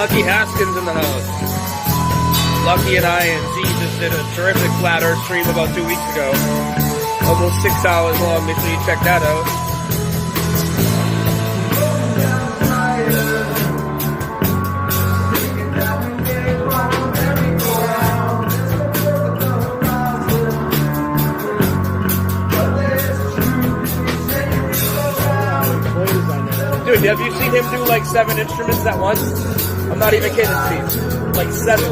Lucky Haskins in the house. Lucky and I and Z just did a terrific flat earth stream about 2 weeks ago. Almost 6 hours long. Make sure you check that out. Dude, have you seen him do like 7 instruments at once? I'm not even kidding, Steve. Like 7.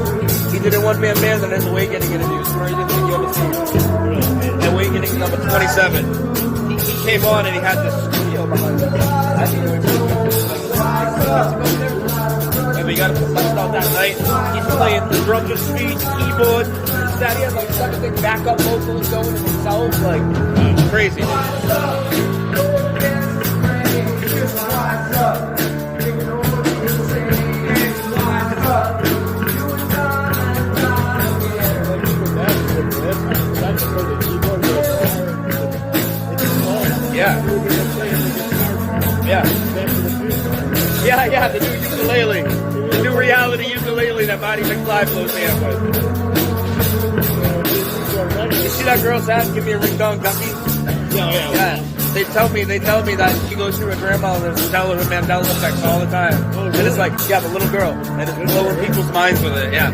He did a one-man band and then Awakening introduced where he didn't think you understand. Awakening number 27. He came on and he had this studio behind him. And we got him to bust out that night. He's playing the drums and speed, keyboard, that he has like 7 big backup vocals going himself. Like, crazy. Yeah. Yeah, the new ukulele. The new reality ukulele that Marty McFly blows me up with. You see that girl's ass give me a ring dong ducky? Yeah. They tell me that she goes through her grandmother's and tell her Mandela effects all the time. And it's like, yeah, the little girl. And it's blowing people's minds with it, yeah.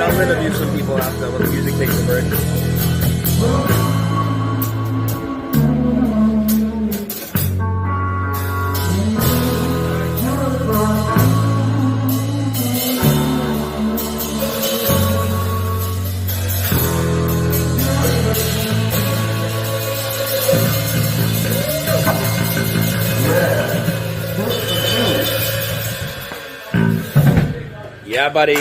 I'll interview some people after when the music takes a break. Yeah, buddy.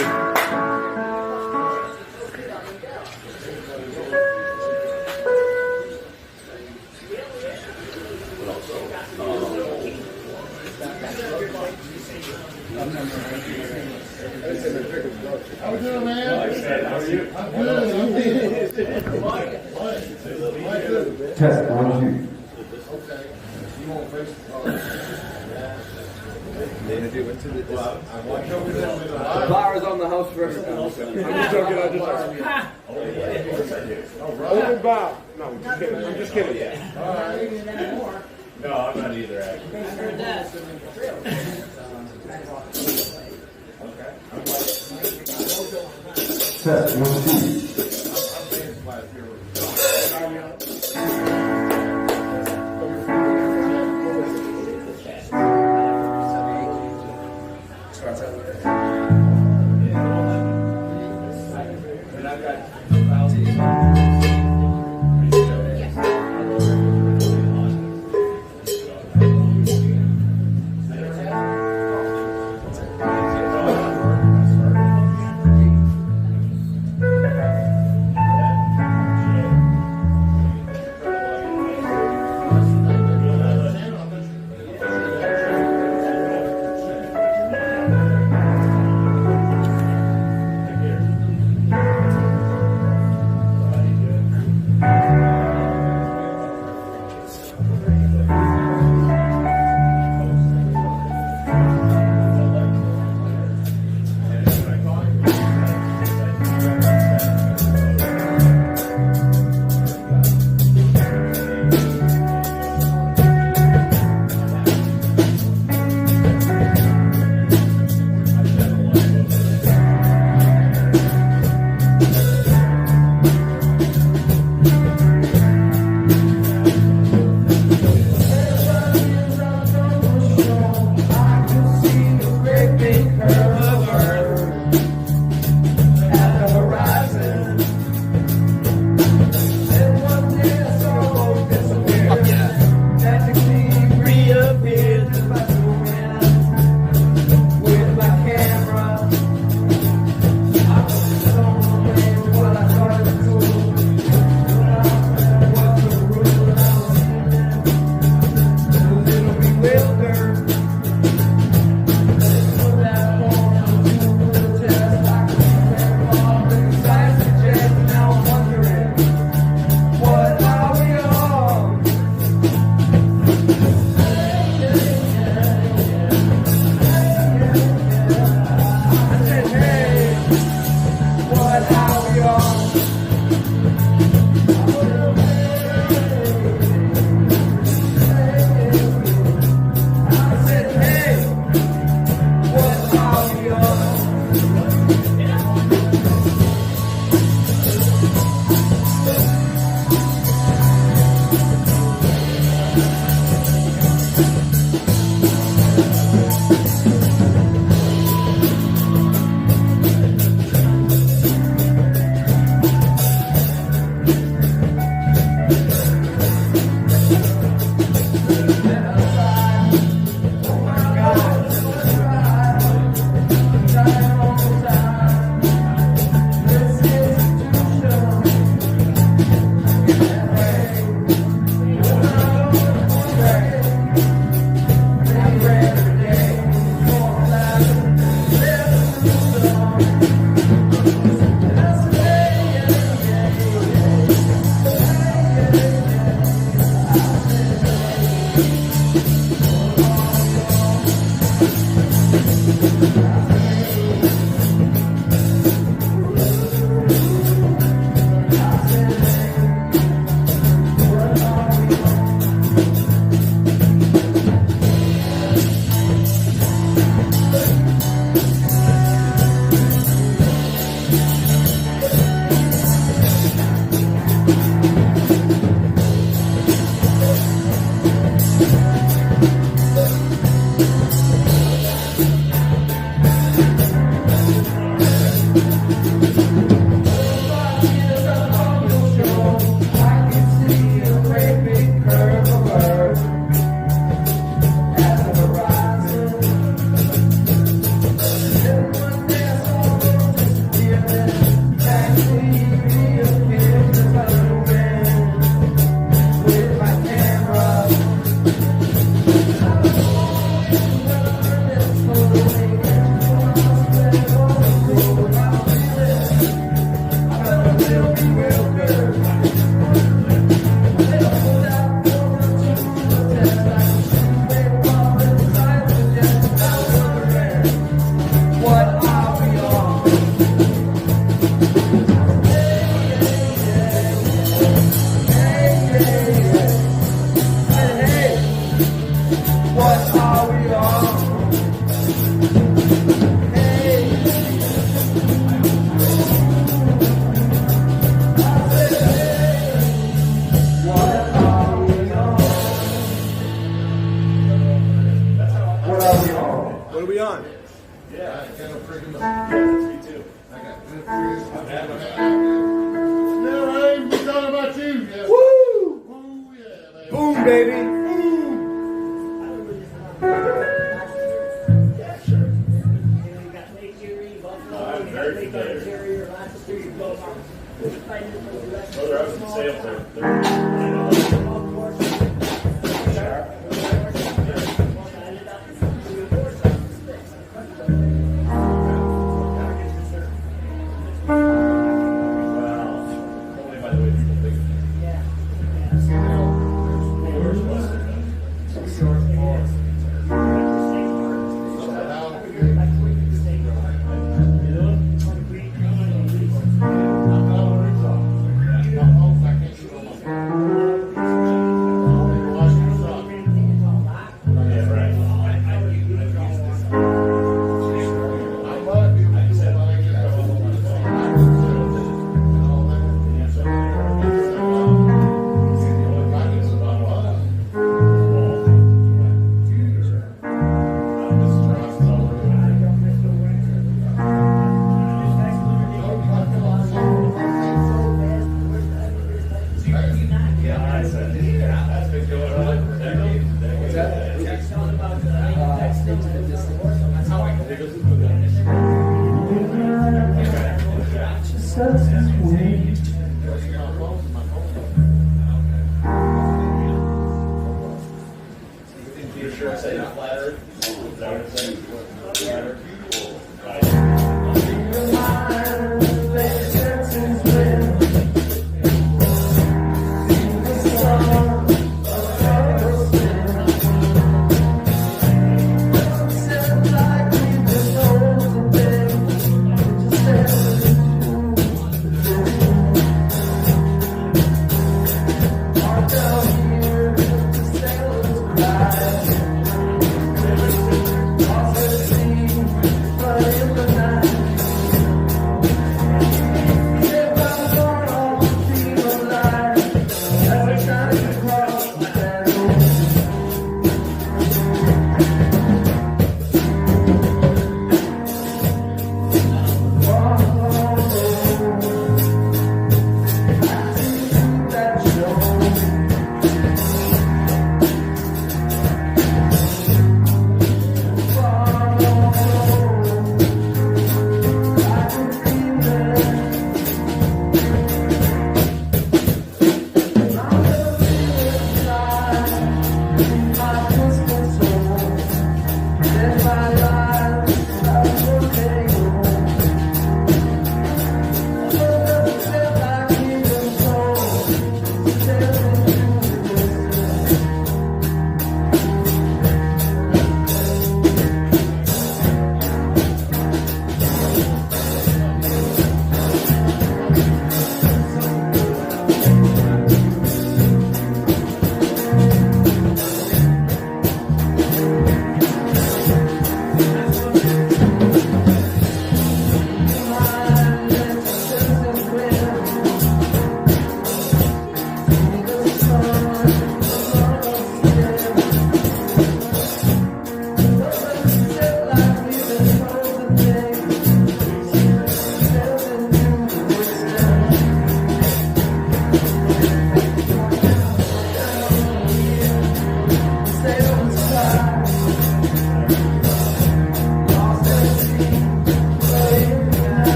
How we doing, man? How are you? I'm good. Test 1, 2. Okay. You won't face They do into the I watch over there with the bar is on the house first. I'm just joking. Open Bob. No, I'm just kidding. All right. No, I'm not either. Test 1, 2. we on? No, I ain't talking about you. Yeah. Woo! Ooh, yeah, man. Boom, baby.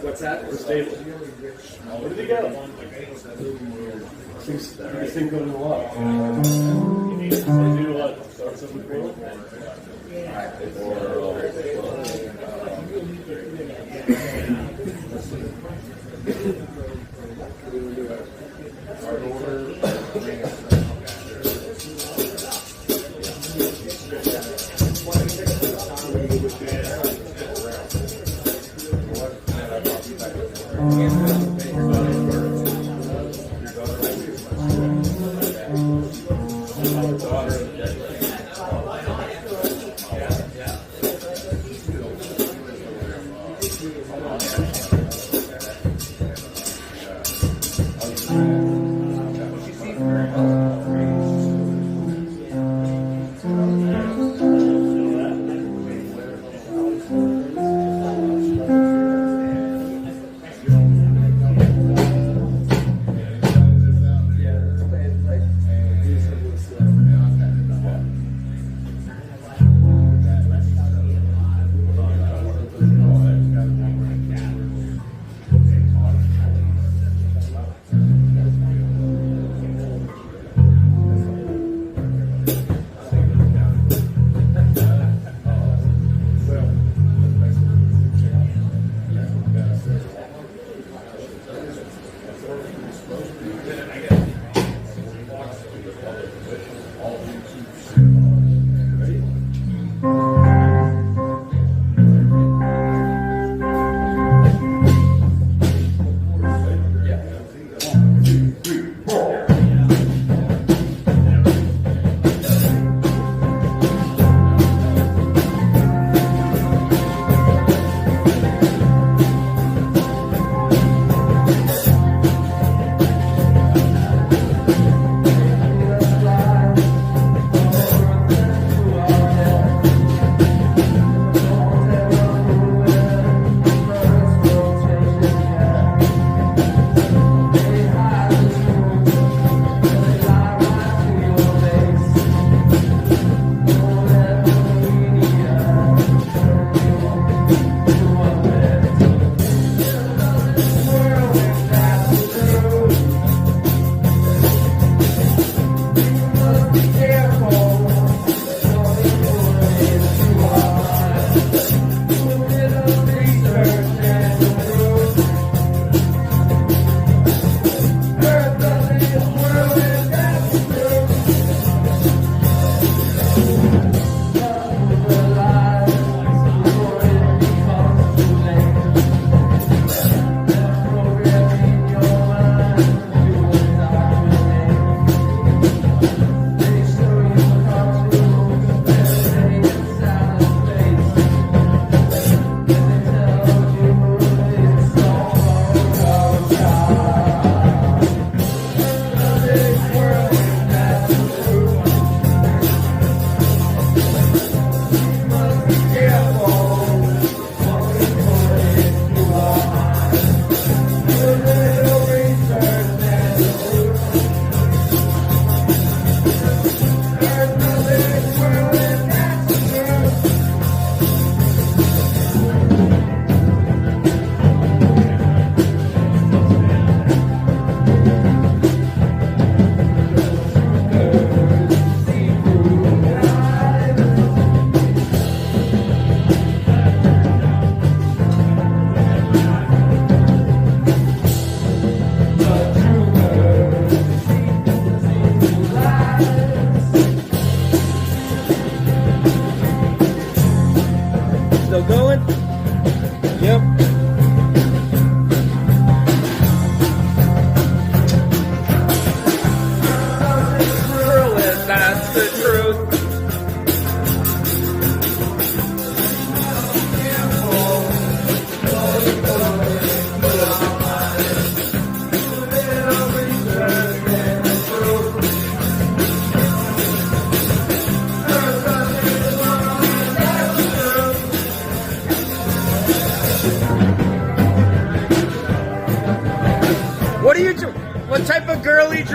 What's that? Where did he go? This thing going to what? Do what? Start something cool?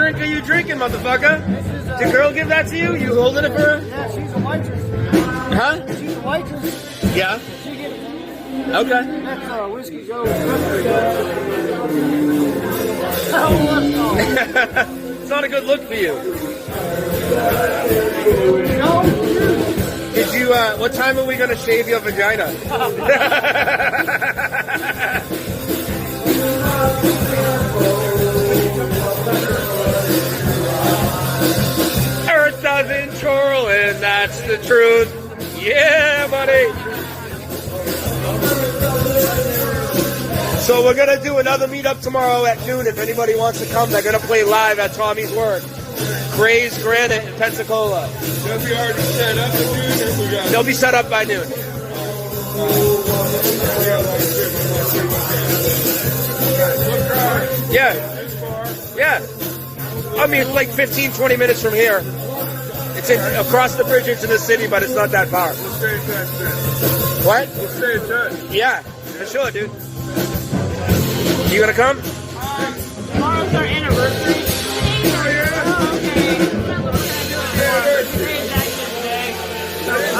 drink are you drinking, motherfucker? Did the girl give that to you? You holding it for her? Yeah, she's a waitress. Huh? She's a waitress. Yeah. She get it. Okay. That's Whiskey Joe's recipe. Oh, It's not a good look for you. no. Did you, what time are we going to shave your vagina? Earth doesn't twirl and that's the truth. Yeah, buddy. So we're going to do another meetup tomorrow at noon. If anybody wants to come, they're going to play live at Tommy's Work. Gray's Granite in Pensacola. They'll be already set up at noon. They'll be set up by noon. Yeah. Yeah. I mean, it's like 15, 20 minutes from here. It's across the bridge into the city, but it's not that far. What? Let's stay in touch. Yeah, for sure, dude. You gonna come? Tomorrow's our anniversary.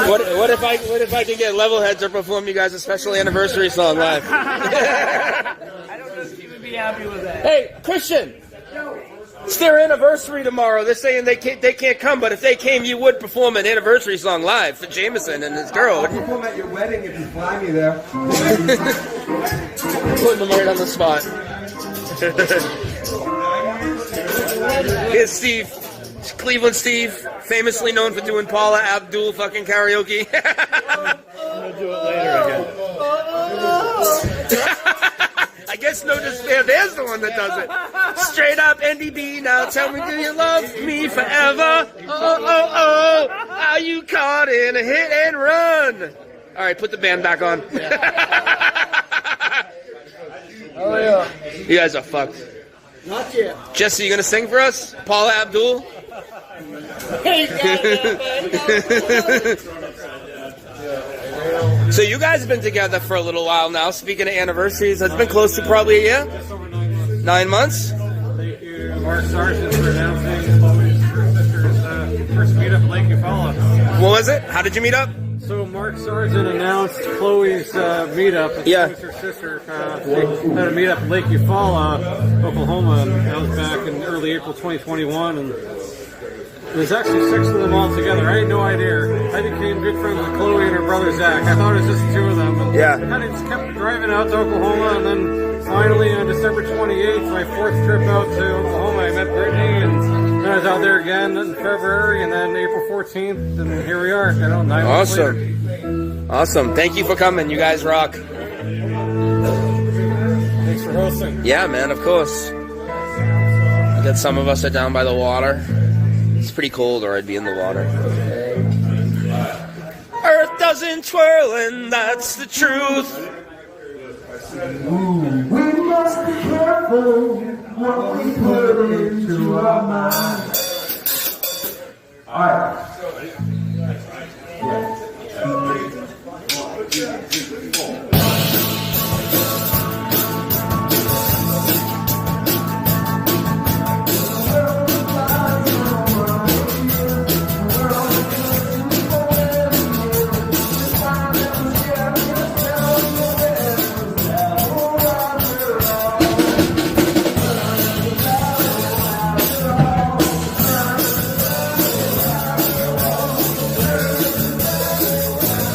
What if I can get Levelhead to perform you guys a special anniversary song live? I don't know if you would be happy with that. Hey, Christian! It's their anniversary tomorrow. They're saying they can't come, but if they came, you would perform an anniversary song live for Jameson and his girl. I'll perform at your wedding if you fly me there. Putting them right on the spot. Here's Steve. Cleveland Steve, famously known for doing Paula Abdul fucking karaoke. I'm gonna do it later again. I guess no despair. There's the one that does it. Straight up NDB. Now tell me, do you love me forever? Oh, are you caught in a hit and run? All right, put the band back on. Oh, yeah. You guys are fucked. Not yet. Jesse, you gonna sing for us? Paula Abdul? So you guys have been together for a little while now. Speaking of anniversaries, it's been close to probably a year? 9 months? Thank you, Mark Sargent, for announcing Chloe's sister's first meetup at Lake Eufaula. What was it? How did you meet up? So Mark Sargent announced Chloe's meetup. It's Yeah. her sister. They had a meetup at Lake Eufaula, Oklahoma, and that was back in early April 2021. And there's actually 6 of them all together. I had no idea. I became good friends with Chloe and her brother Zach. I thought it was just the 2 of them. And Yeah. I kind of just kept driving out to Oklahoma, and then finally on December 28th, my 4th trip out to Oklahoma, I met Brittany, and then I was out there again in February, and then April 14th, and here we are. 9 months later. Awesome. Thank you for coming. You guys rock. Thanks for hosting. Yeah, man, of course. I got some of us are down by the water. It's pretty cold or I'd be in the water. Earth doesn't twirl and that's the truth. We must be careful what we put into our minds. Alright.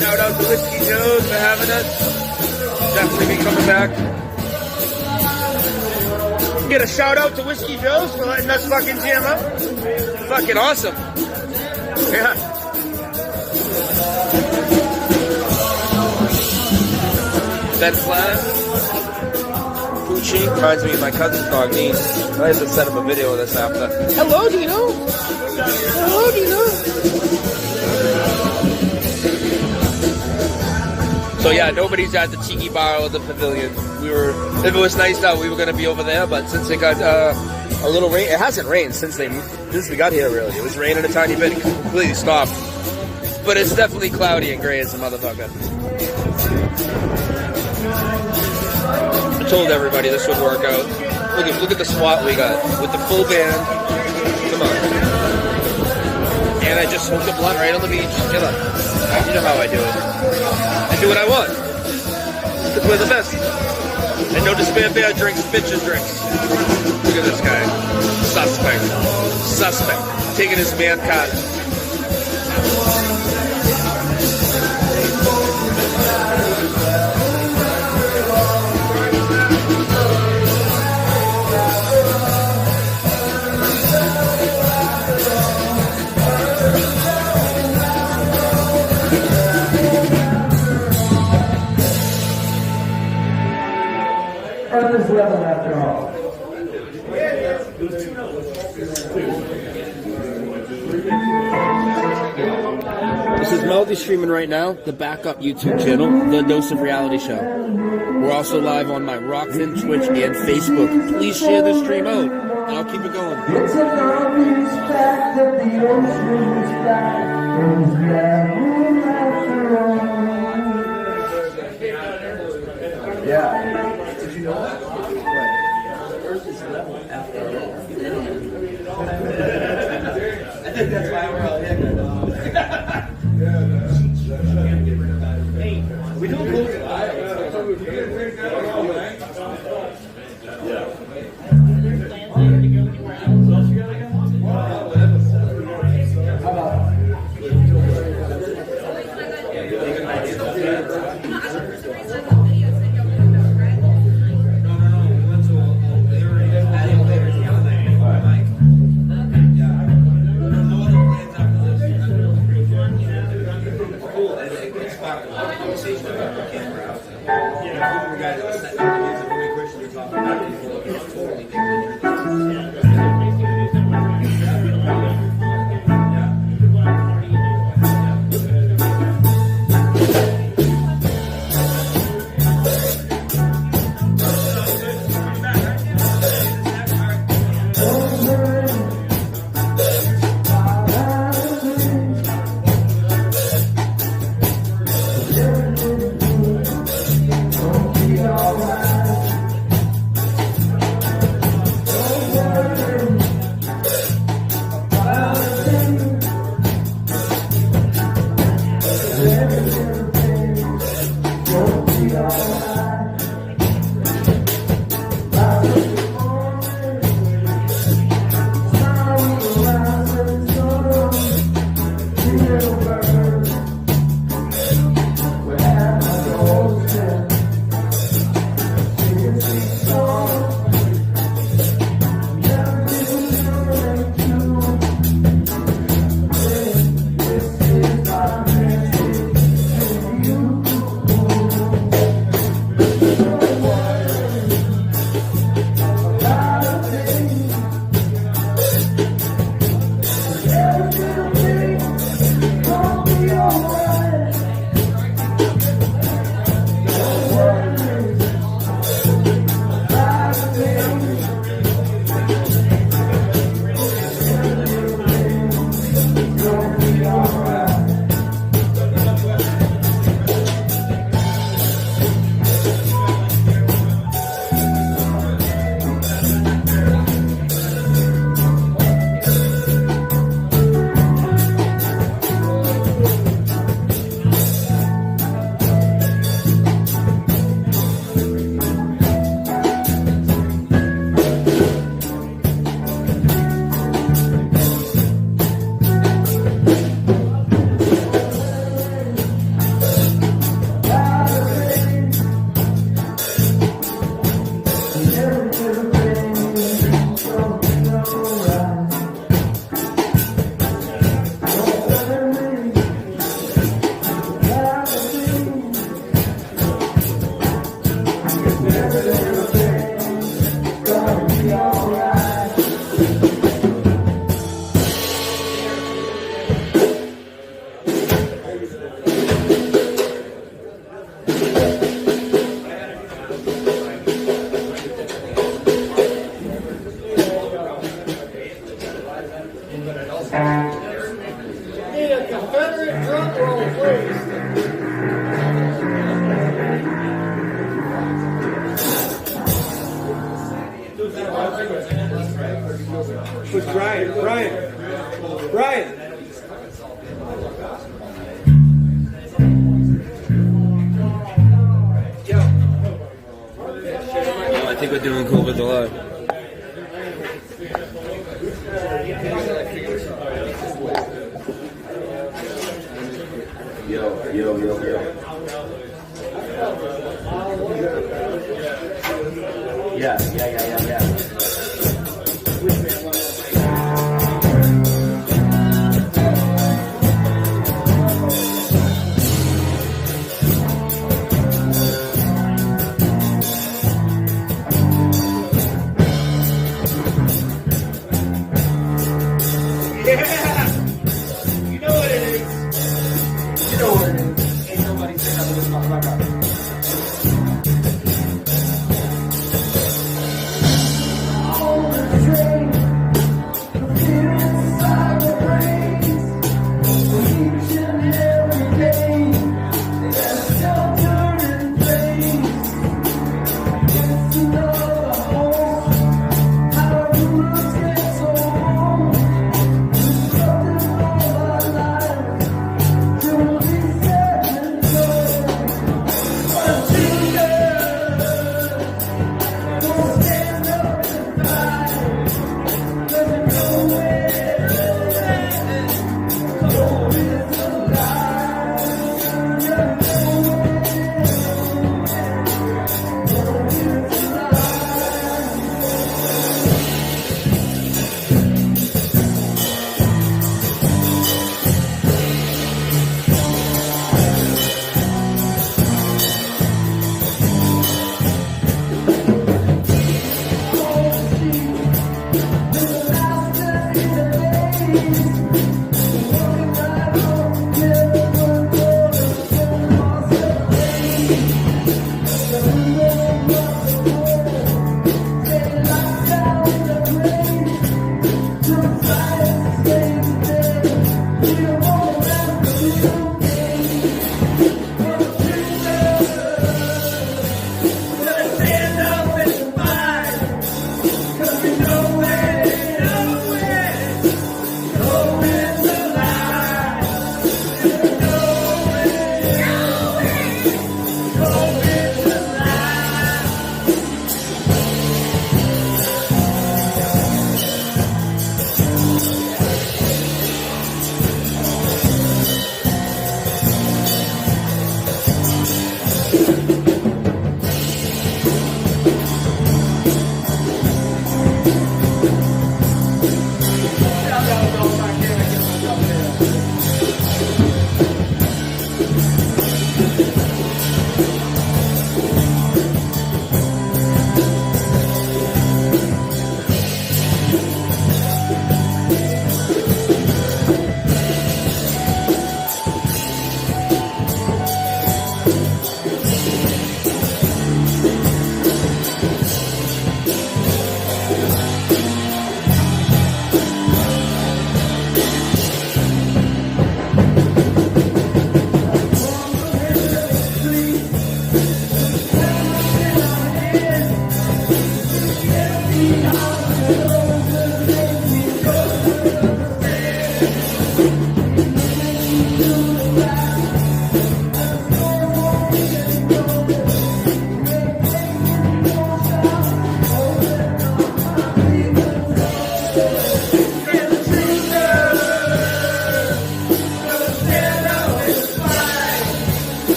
Shout out to Whiskey Joe's for having us. Definitely be coming back. Get a shout out to Whiskey Joe's for letting us fucking jam up. Fucking awesome. Yeah. Ben Flat. Poochie. Reminds me of my cousin's dog, Niece. I have to set up a video of this after. Hello, Dino. Hello, Dino. So yeah, nobody's at the Tiki Bar or the Pavilion. If it was nice out, we were gonna be over there, but since it got a little rain, it hasn't rained since we got here. Really, it was raining a tiny bit, it completely stopped. But it's definitely cloudy and gray as a motherfucker. told everybody this would work out. Look at the spot we got with the full band. Come on. And I just smoked a blunt right on the beach. Come on. You know how I do it. I do what I want. Because we're the best. And no despair bear drinks bitches drinks. Look at this guy. Suspect. Taking his man card. Earth is level after all. This is multi-streaming right now, the backup YouTube channel, The Dose of Reality Show. We're also live on my Rockfin, Twitch, and Facebook. Please share this stream out, and I'll keep it going. It's an obvious fact that the ocean is black. It's level after all. Yeah. Did you know that? Earth is level after all. I think that's why we're all here. We don't close the eye. Brian. I think we're doing cool with the live. Yo. Yeah.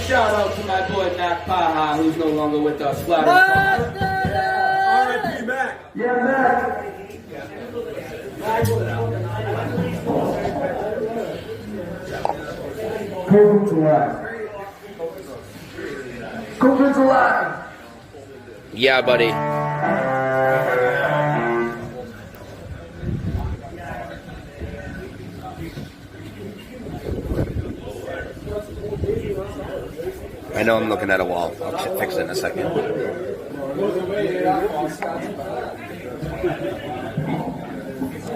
Shout out to my boy Mac Paha, who's no longer with us. Flat R.I.P. Mac. Yeah, Mac. COVID's alive. COVID's alive. Yeah, buddy. I know I'm looking at a wall. I'll fix it in a second.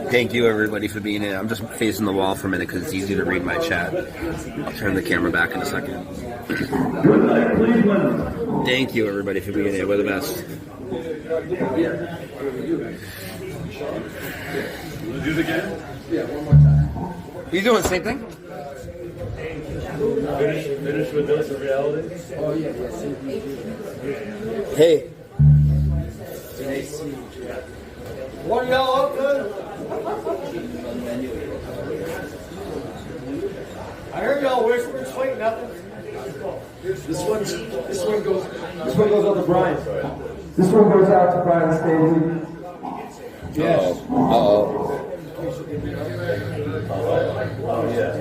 Thank you, everybody, for being here. I'm just facing the wall for a minute because it's easy to read my chat. I'll turn the camera back in a second. Thank you, everybody, for being here. We're the best. Do it again? Yeah, one more time. Are you doing the same thing? Finish with Dose of Reality? Oh, yeah. Hey. One y'all up good? I heard y'all whispering, sweet nothing. This one goes out to Brian. This one goes out to Brian Staley. Yes. Uh-oh. Oh, yeah.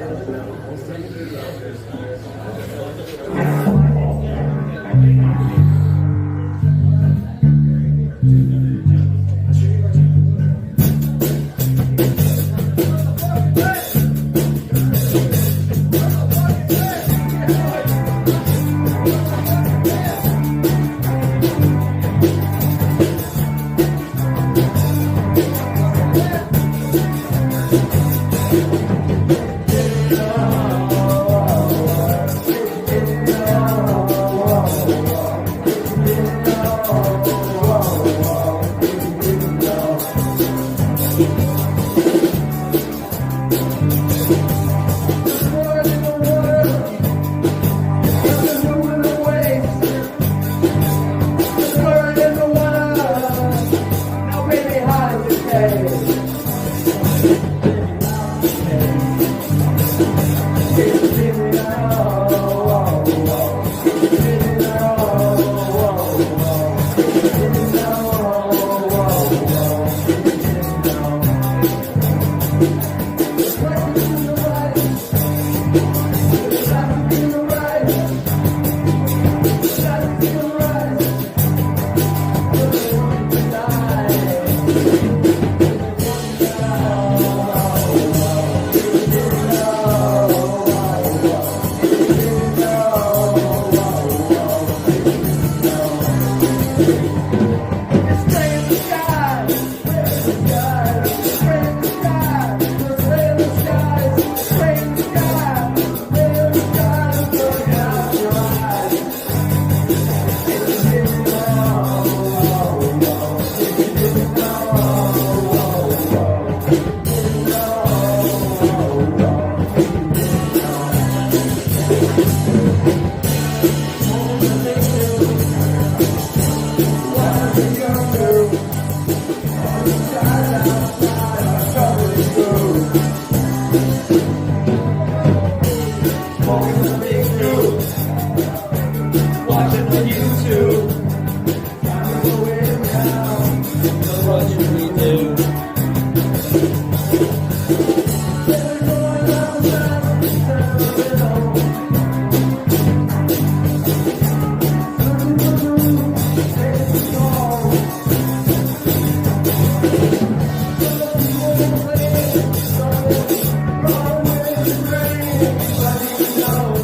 No.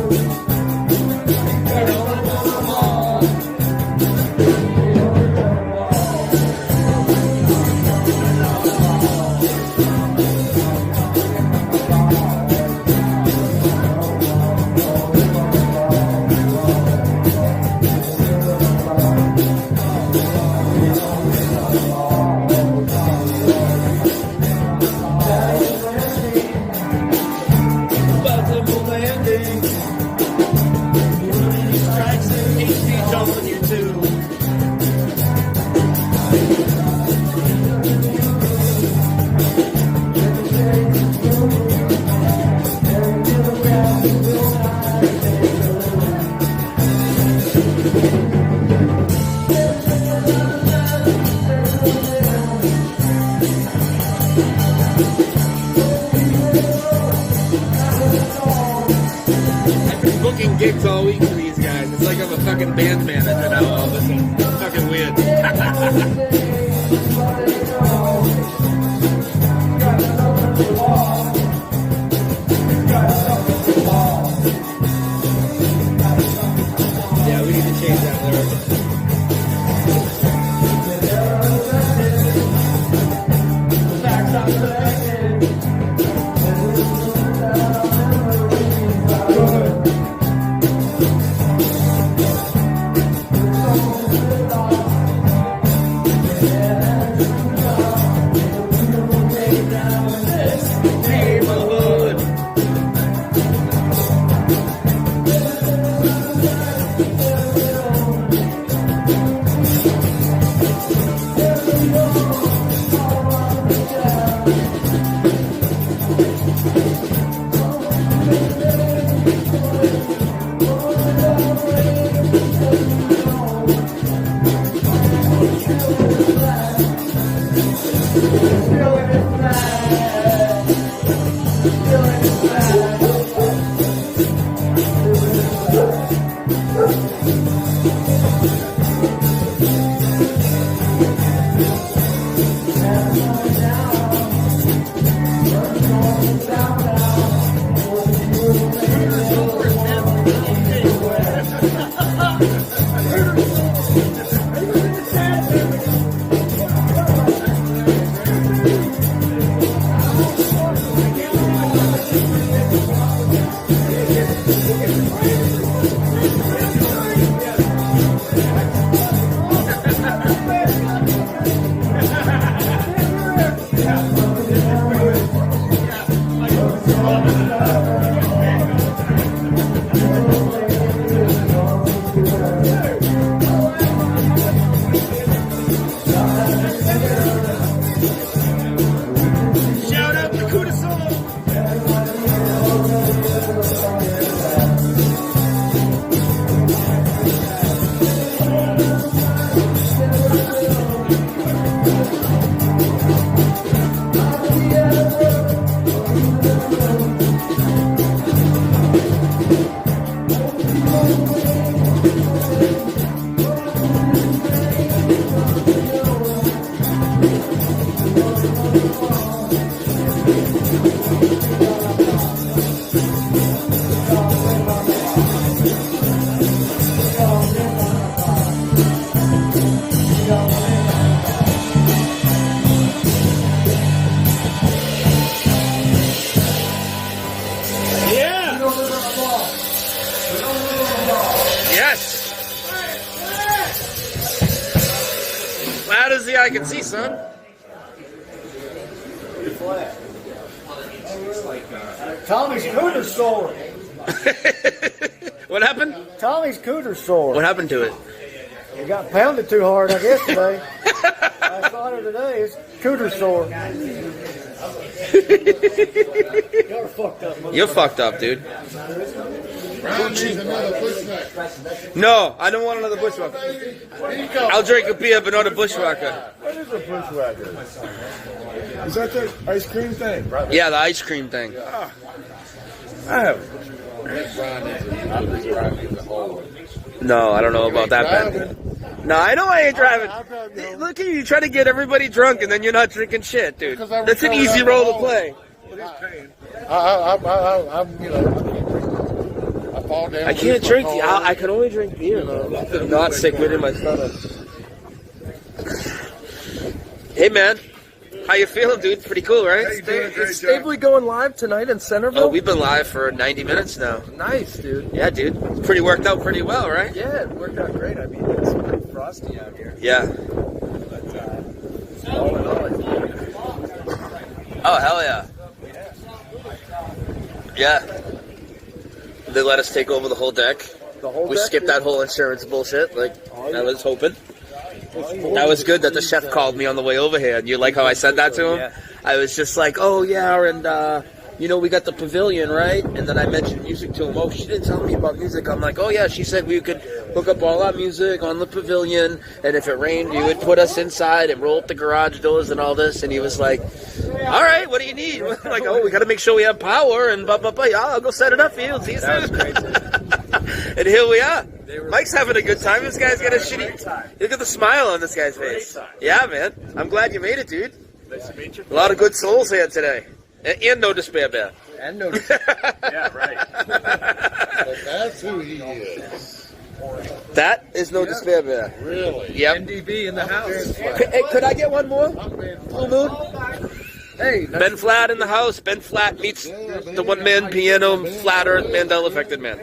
booking gigs all week for these guys. It's like I'm a fucking band manager now. All this is fucking weird. Yeah, we need to change that lyric. Loud as the eye can see, son. Tommy's cooter's sore. What happened? Tommy's cooter's sore. What happened to it? He got pounded too hard, I guess, today. I saw her today. It's cooter's sore. You're fucked up. You're fucked up, dude. No, I don't want another bushwhacker. I'll drink a beer, but not a bushwhacker. What is a bushwhacker? Is that the ice cream thing? Yeah, the ice cream thing. I have. No, I don't know about that, Ben. No, I know I ain't driving. Look at you, trying to get everybody drunk, and then you're not drinking shit, dude. That's an easy role to play. I can't drink. I can only drink beer, though. I'm not sick within my stomach. Hey, man. How you feeling, dude? Pretty cool, right? Is Stably going live tonight in Centerville? Oh, we've been live for 90 minutes now. Nice, dude. Yeah, dude. Pretty worked out pretty well, right? Yeah, it worked out great. I mean, it's pretty frosty out here. Yeah. But, all in all, oh, hell yeah. Yeah. They let us take over the whole deck. We skipped that whole insurance bullshit, like I was hoping. That was good that the chef called me on the way over here. And you like how I said that to him? Yeah. I was just like, oh, yeah, and, we got the pavilion, right? And then I mentioned music to him. Oh, she didn't tell me about music. I'm like, oh, yeah, she said we could hook up all our music on the pavilion, and if it rained, you would put us inside and roll up the garage doors and all this. And he was like, all right, what do you need? Like, oh, we got to make sure we have power and blah, blah, blah. I'll go set it up for you. See you soon. That was great. And here we are. Mike's having a good time. This guy's got a shitty. Look at the smile on this guy's face. Yeah, man. I'm glad you made it, dude. Nice to meet you. A lot of good souls here today. And no despair bear. And no. Yeah, right. That's who he is. That is no despair bear. Really? Yep. NDB in the house. Hey, could I get one more? Full moon? Hey, Ben Flat in the house. Ben Flat meets the one-man piano, flat earth Mandela affected man.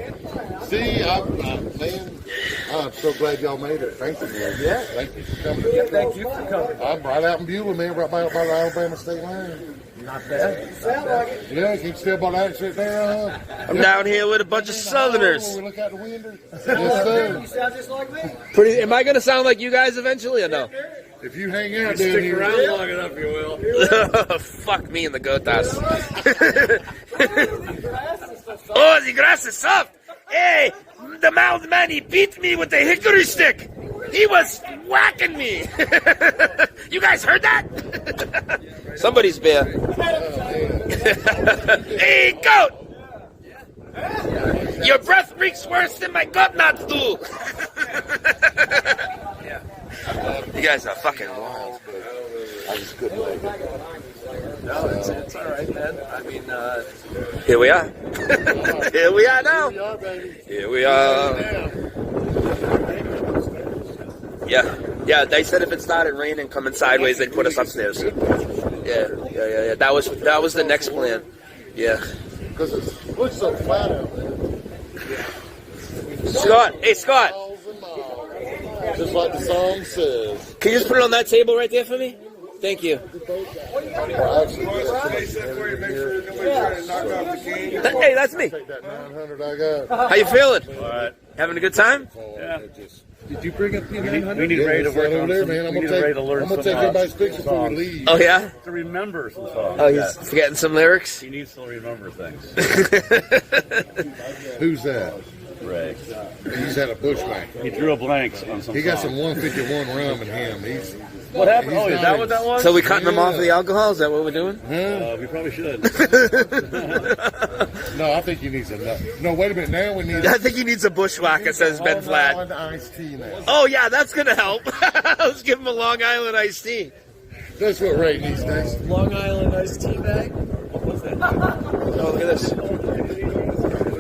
See, I'm so glad y'all made it. Thank you, man. Yeah. Thank you for coming. yeah, thank you for coming. I'm right out in Beulah, man, right by the Alabama state line. Not bad. Yeah, you can still buy that shit there, I'm down here with a bunch of Southerners. We look out the window. Yes, sir. sound just like me. Pretty. Am I going to sound like you guys eventually or no? If you hang out down Stick here, around long enough, you will. Fuck me in the gotas. Oh, the grass is soft. Hey, the mild man, he beat me with a hickory stick. He was whacking me. You guys heard that? Somebody's bear. Hey, goat. Your breath reeks worse than my gut nuts do. You guys are fucking wild. I just couldn't make it. No, it's all right, man. I mean, Here we are. Here we are now. Here we are, baby. Here we are. Yeah. They said if it started raining coming sideways, they'd put us upstairs. Yeah. That was the next plan. Yeah. Because it looks so flat out there. Scott. Hey, Scott. Miles and miles. Just like the song says. Can you just put it on that table right there for me? Thank you. Hey, that's me. Take that 900 I got. How you feeling? All right. Having a good time? Yeah. did you bring up P900? We need Ray to work on there, some. man. I'm We gonna need Ray take to learn some everybody's pictures before we songs. leave. Oh, yeah? To remember some songs. Oh, he's forgetting some lyrics? He needs to remember things. Who's that? Ray. He's had a bushwhack. He drew a blank on some He got songs. some 151 rum in him. He's What happened? He's Oh, is not that even- what that was? So we cutting them off of the alcohol? Is that what we're doing? We probably should. No, I think he needs enough. No, wait a minute. Now we need. I think he needs a bushwhacker, says Ben Long Flat. Island iced tea now. Oh, yeah, that's going to help. Let's give him a Long Island iced tea. That's what Ray needs next. Long Island iced tea bag? Oh, look at this.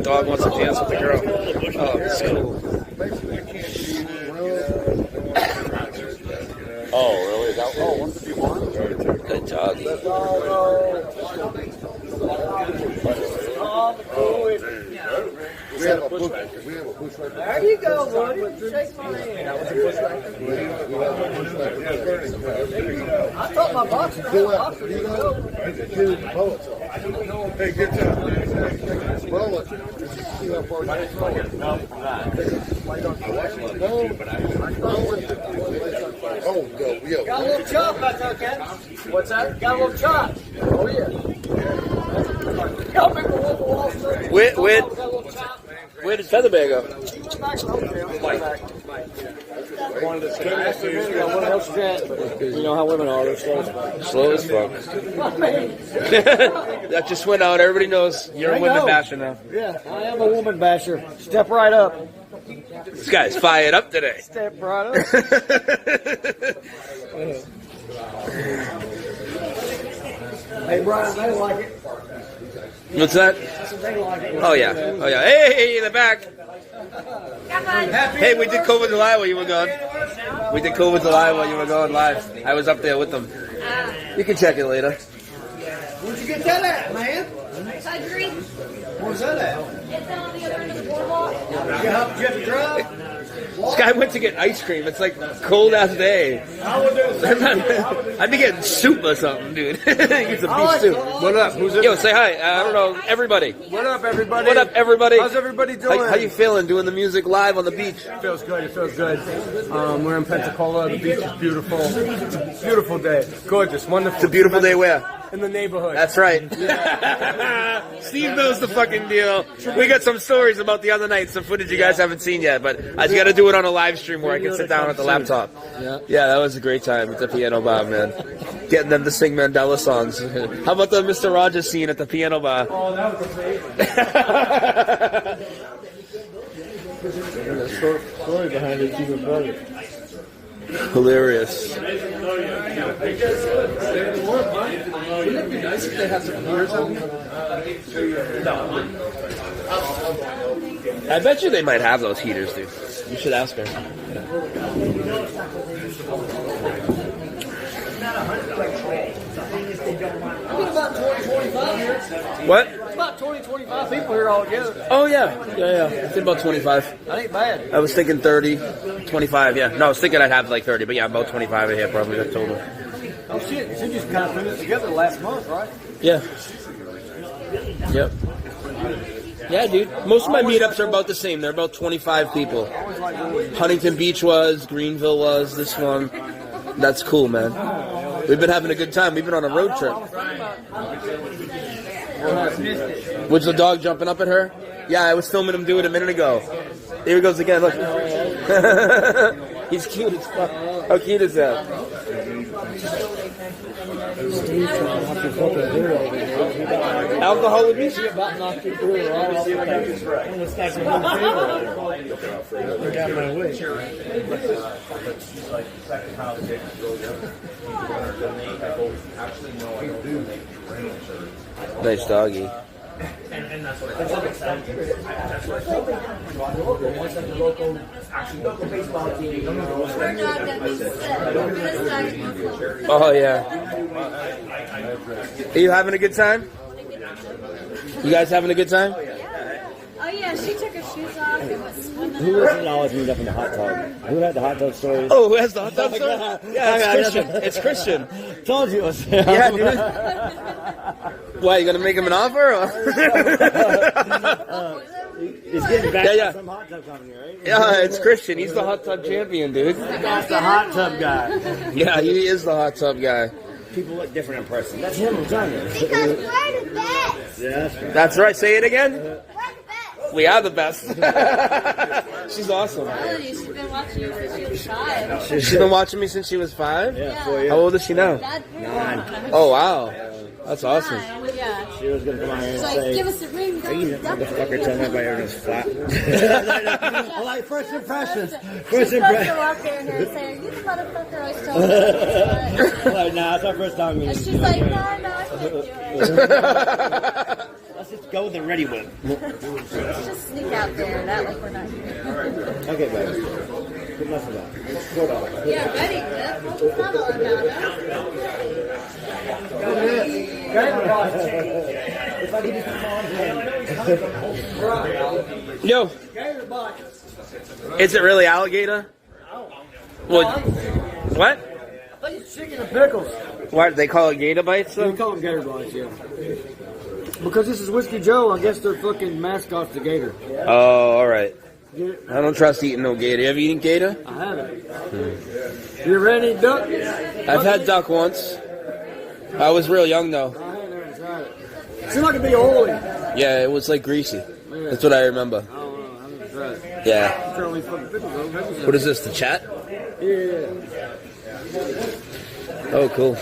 Dog wants to dance with the girl. Oh, it's cool. Oh, really? Is that, 151? Good dog. We have a bush. There you go, Woody. Shake my hand. I thought my boxer had a boxer. Hey, good job. Well, let's see how far you can throw it. Oh, go, yeah. Got a little chop back there, Cat. What's that? Got a little chop. Oh, yeah. Y'all remember Wolf of Wall Street? Where Got a little chop. did Featherbear go? He went back to the hotel. He went back. You know how women are, they're slow. Slow as fuck. That just went out. Everybody knows you're a women basher now. Yeah, I am a woman basher. Step right up. This guy's fired up today. Step right up. Hey, Brian, they like it. What's that? They like it. Oh, yeah. Hey, in the back. Hey, we did COVID July while you were gone. We did COVID July while you were gone live. I was up there with them. You can check it later. Where'd you get that at, man? Country. Where's that at? It's on the other end of the boardwalk. You have to drive? This guy went to get ice cream. It's like cold ass day. I'd be getting soup or something, dude. Get some beef soup. What up? Who's it? Yo, say hi. I don't know, everybody. What up, everybody? What up, everybody? How's everybody doing? How you feeling doing the music live on the beach? It feels good. It feels good. We're in Pensacola. The beach is beautiful. It's a beautiful day. Gorgeous. Wonderful. It's a beautiful day where? In the neighborhood. That's right. Steve knows the fucking deal. We got some stories about the other night, some footage you guys haven't seen yet, but I just got to do it on a live stream where I can sit down at the laptop. Yeah, that was a great time at the piano bar, man. Getting them to sing Mandela songs. How about the Mr. Rogers scene at the piano bar? Oh, that was amazing. And the story behind it's even better. Hilarious. Wouldn't it be nice if they had some beers out here? I bet you they might have those heaters, dude. You should ask her. About 20-25 here. What? About 20-25 people here all together. Oh, yeah. Yeah. It's about 25. That ain't bad. I was thinking 30, 25, yeah. No, I was thinking I'd have like 30, but yeah, about 25 in here probably, that's total. Oh shit, you just kind of put it together last month, right? Yeah. Yep. Yeah, dude. Most of my meetups are about the same. They're about 25 people. Huntington Beach was, Greenville was, this one. That's cool, man. We've been having a good time. We've been on a road trip. Was the dog jumping up at her? Yeah, I was filming him do it a minute ago. Here he goes again, look. He's cute as fuck. How cute is that? Alcohol with me? She about knocked your door off. I'm gonna stack some more table. Look out my way. Nice doggy. Oh yeah. Are you having a good time? You guys having a good time? Oh yeah, she took her shoes off and was swimming. Who was always meet up in the hot tub? Who had the hot tub stories? Oh, who has the hot tub story? Yeah, it's Christian. It's Christian. Told you it was. Yeah, dude. Why, you gonna make him an offer? Or? He's getting back Yeah. to some hot tub company, right? Yeah, it's Christian. He's the hot tub champion, dude. That's the hot tub guy. Yeah, he is the hot tub guy. People look different in person. That's him, I'm telling you. Because we're the best. Yeah, that's right. That's right. Say it again. We're the best. We are the best. She's awesome. Melody, she's been watching you since she was 5. She's been watching me since she was 5? Yeah, 4 years. How old is she now? 9. Oh, wow. That's awesome. Yeah. She was going to come out here and She's say, like, give us a ring. are you the motherfucker telling everybody everything's flat? I like first impressions. She's First supposed to impressions. walk there and say, are you the motherfucker always told me? Like, nah, it's our first time meeting. And she's like, no, I can't do it. Let's just go with the ready whip. Let's just sneak out there and act like we're not here. Okay, baby. Good enough of that. Hold on. Yeah, ready, Cliff. What you follow about If I give you Yo. Is it really alligator? What? What? I think it's chicken and pickles. Why do they call it gator bites, though? We call them gator bites, yeah. Because this is Whiskey Joe, I guess their fucking mascot's the gator. Oh, all right. I don't trust eating no gator. You ever eaten gator? I haven't. You ever had any duck? I've had duck once. I was real young, though. I haven't tried it. Seems like it'd be oily. Yeah, it was like greasy. That's what I remember. I don't know, I haven't tried it. Yeah. Apparently fucking pickles, though. Maybe What is this, the chat? Yeah. Oh, cool.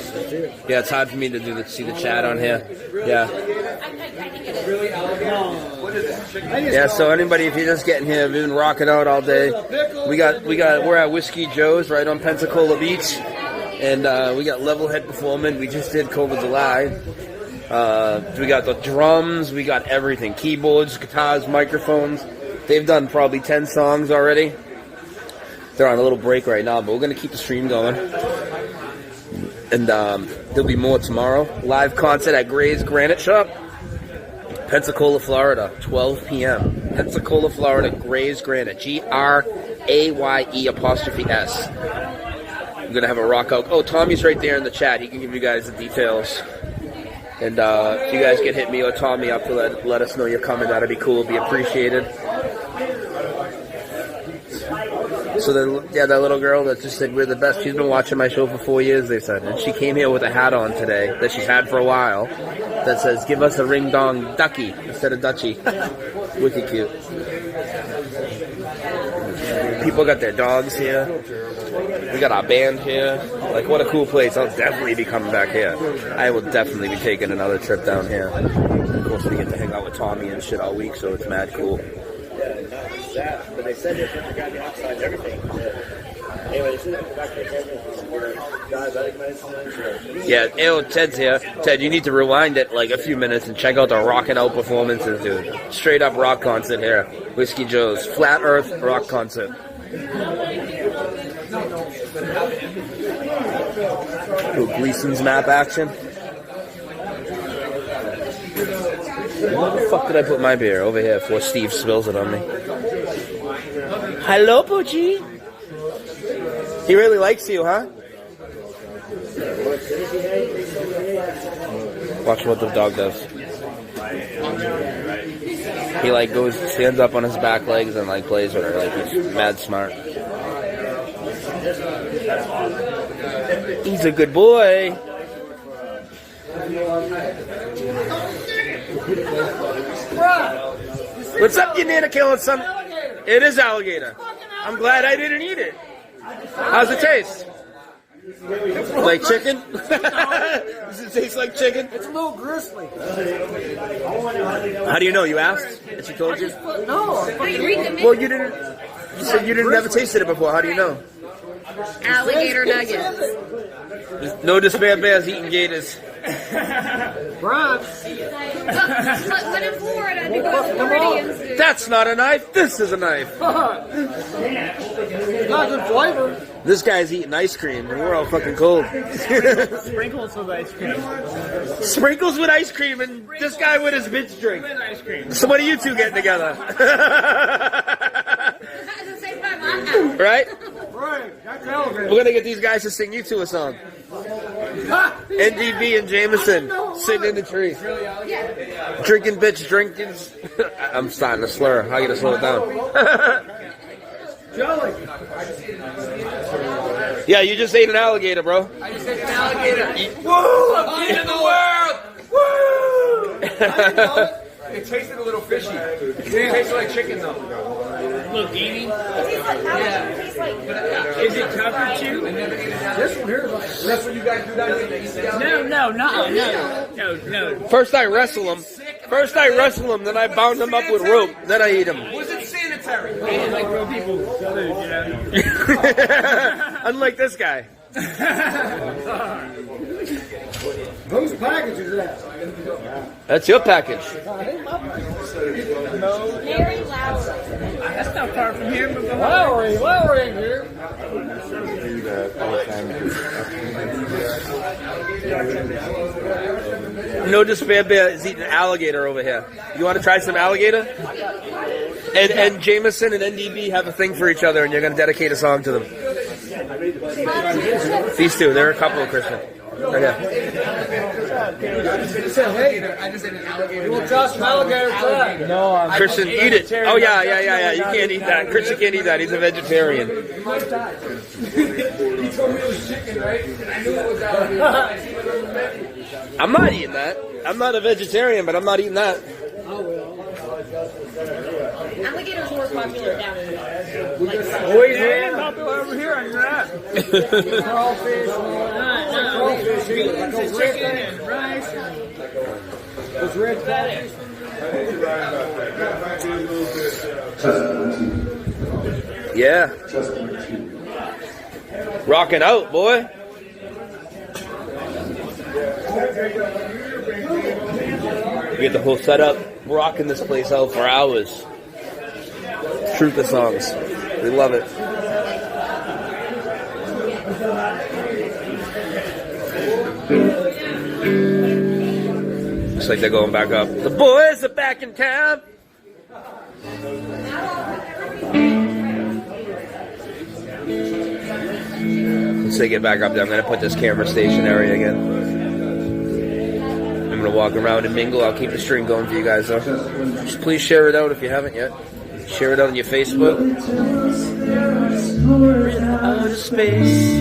Yeah, it's hard for me to see the chat on here. Yeah. Yeah, so anybody, if you're just getting here, we've been rocking out all day. We're at Whiskey Joe's right on Pensacola Beach, and we got Levelhead performing. We just did 4th of July. We got the drums, we got everything, keyboards, guitars, microphones. They've done probably 10 songs already. They're on a little break right now, but we're gonna keep the stream going. And there'll be more tomorrow. Live concert at Gray's Granite Shop, Pensacola, Florida, 12 p.m. Pensacola, Florida, Gray's Granite, GRAYE''S. I'm going to have a rock out. Oh, Tommy's right there in the chat. He can give you guys the details. And if you guys can hit me or Tommy up to let us know you're coming, that'd be cool. It'd be appreciated. So that little girl that just said we're the best, she's been watching my show for 4 years, they said. And she came here with a hat on today that she's had for a while that says, give us a ring dong ducky instead of Dutchie. Wicked cute. People got their dogs here. We got our band here. Like, what a cool place. I'll definitely be coming back here. I will definitely be taking another trip down here. Of course, we get to hang out with Tommy and shit all week, so it's mad cool. that, but they said they got the outside and everything. Anyway, they said back to the diabetic medicine. Yeah, Ted's here. Ted, you need to rewind it like a few minutes and check out the rockin' out performances, dude. Straight up rock concert here. Whiskey Joe's Flat Earth rock concert. Ooh, Gleason's map action. Where the fuck did I put my beer? Over here before Steve spills it on me. Hello, Poochie. He really likes you, huh? Watch what the dog does. He like stands up on his back legs and like plays with her. Like he's mad smart. He's a good boy. What's up, you nana killing son? It is alligator. I'm glad I didn't eat it. How's it taste? Like chicken? Does it taste like chicken? It's a little gristly. How do you know? You asked? And she told you? No. Well, you didn't. You said you didn't never tasted it before. How do you know? Alligator nuggets. No despair bears eating gators. Ron. But in Florida, they go to Floridians. That's not a knife. This is a knife. Not good flavor. This guy's eating ice cream, and we're all fucking cold. Sprinkles with ice cream. Sprinkles with ice cream, and this guy with his bitch drink. So what are you two getting together? Right? Right. That's elevator. We're gonna get these guys to sing you two a song. NDB and Jameson sitting in the tree. Drinking bitch drinkings. I'm starting to slur. I gotta slow it down. Yeah, you just ate an alligator, bro. I just ate an alligator. Woo! I'm king of the world. Woo! It tasted a little fishy. It tasted like chicken though. A little gamey. Yeah. Is it covered too? This one here. That's what you guys do down here. No. First I wrestle him. Then I bound him up with rope. Then I eat him. Was it sanitary? Like real people. Unlike this guy. Whose package is that? That's your package. Mary Lowry. That's not far from here. Lowry in here. No despair bear is eating alligator over here. You want to try some alligator? And Jameson and NDB have a thing for each other, and you're going to dedicate a song to them. These two, they're a couple, Christian. Right here. I just ate an alligator. You want to try some alligator tonight? No, Christian, eat it. Oh, yeah. You can't eat that. Christian can't eat that. He's a vegetarian. He told me it was chicken, right? And I knew it was alligator. I'm not eating that. I'm not a vegetarian, but I'm not eating that. Alligator's more popular down in Louisiana, popular over here on that. Crawfish, Chicken and rice. those red fatties. Yeah. Rocking out, boy. We get the whole setup, rocking this place out for hours. Truth of songs. We love it. Looks like they're going back up. The boys are back in town. Once they get back up there, I'm going to put this camera stationary again. I'm going to walk around and mingle. I'll keep the stream going for you guys, though. Just please share it out if you haven't yet. Share it out on your Facebook. Outer space.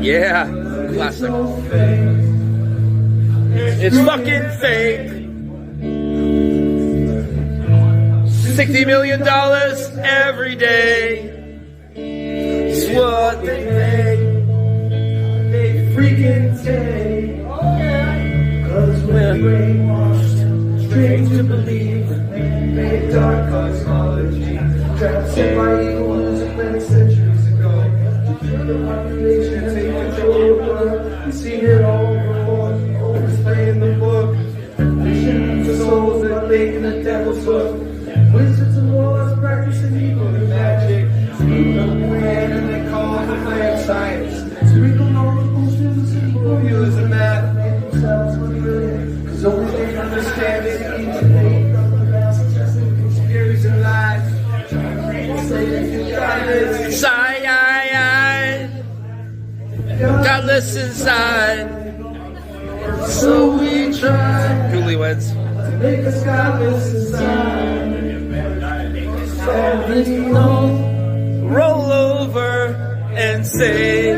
Yeah. Classic. It's fucking fake. $60 million every day. It's what they make. They freaking say. Cause we're brainwashed, strange to believe. Made dark cosmology. Trapped set by eagles many centuries ago. The population take control of the world. We see it all before, always playing the book. Visions of souls that lay in the devil's book. Wizards and wars practicing evil and magic. Speak up your hand and they call it the flag science. Sprinkle all the potions and formulas and math. Make themselves look brilliant. Cause only they understand it each day. Conspiracies and lies. Godless inside. So we try. Newlyweds. Make us godless inside. Roll over and say,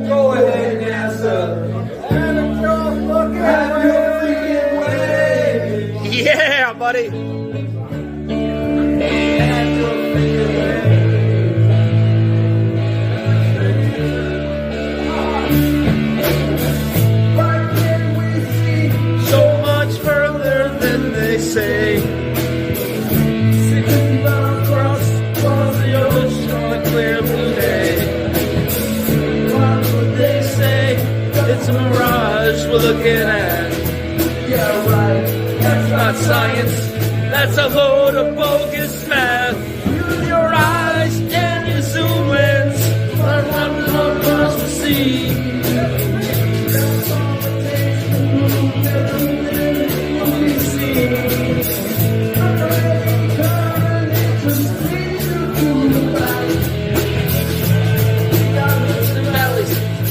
Go ahead, NASA. Have your freaking way. yeah, buddy. So much further than they say. 60 miles across the ocean on a clear blue day. What would they say? It's a mirage we're looking at. Yeah, right. That's not science. That's a load of bogus math. Use your eyes and your zoom lens. Run across the sea.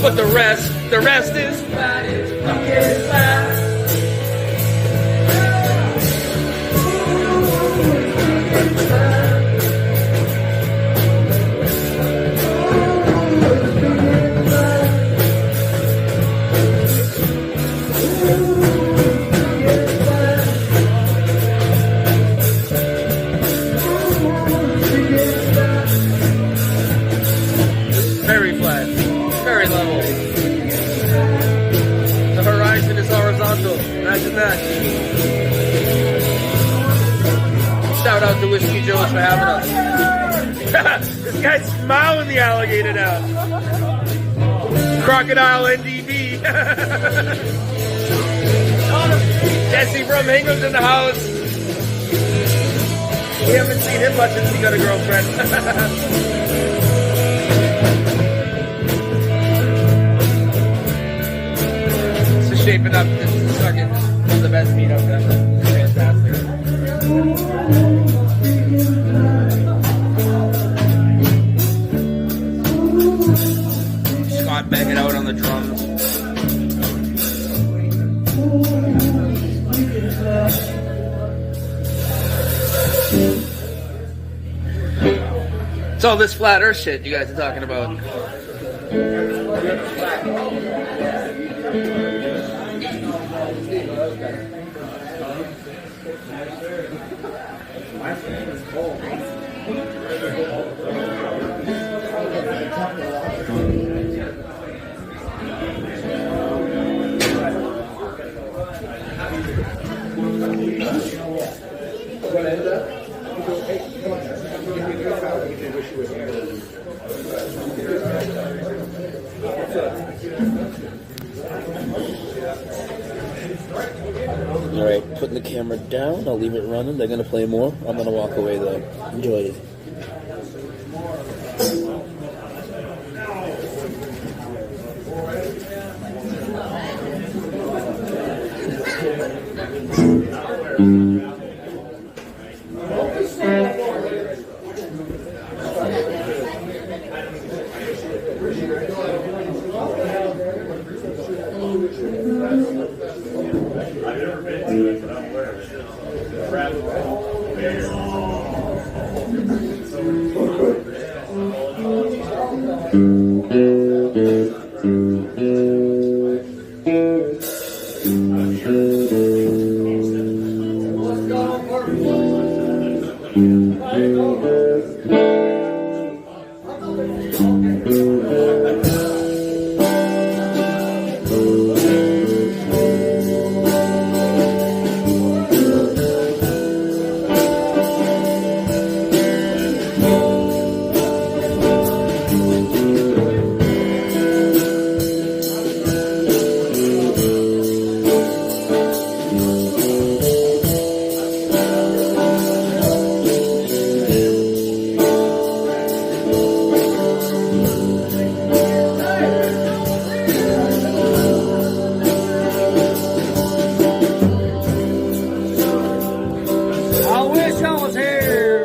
But the rest is flat. Very flat, very level. The horizon is horizontal. Imagine that. Shout out to Whiskey Joe's for having us. This guy's smiling the alligator now. Crocodile NDB. Jesse from Hingham's in the house. We haven't seen him much since he got a girlfriend. Shaping up this second one of the best meetups ever. Fantastic. Scott banging out on the drums. It's all this flat earth shit you guys are talking about. Alright, putting the camera down, I'll leave it running. They're gonna play more. I'm gonna walk away though. Enjoy it. Granite Show is here.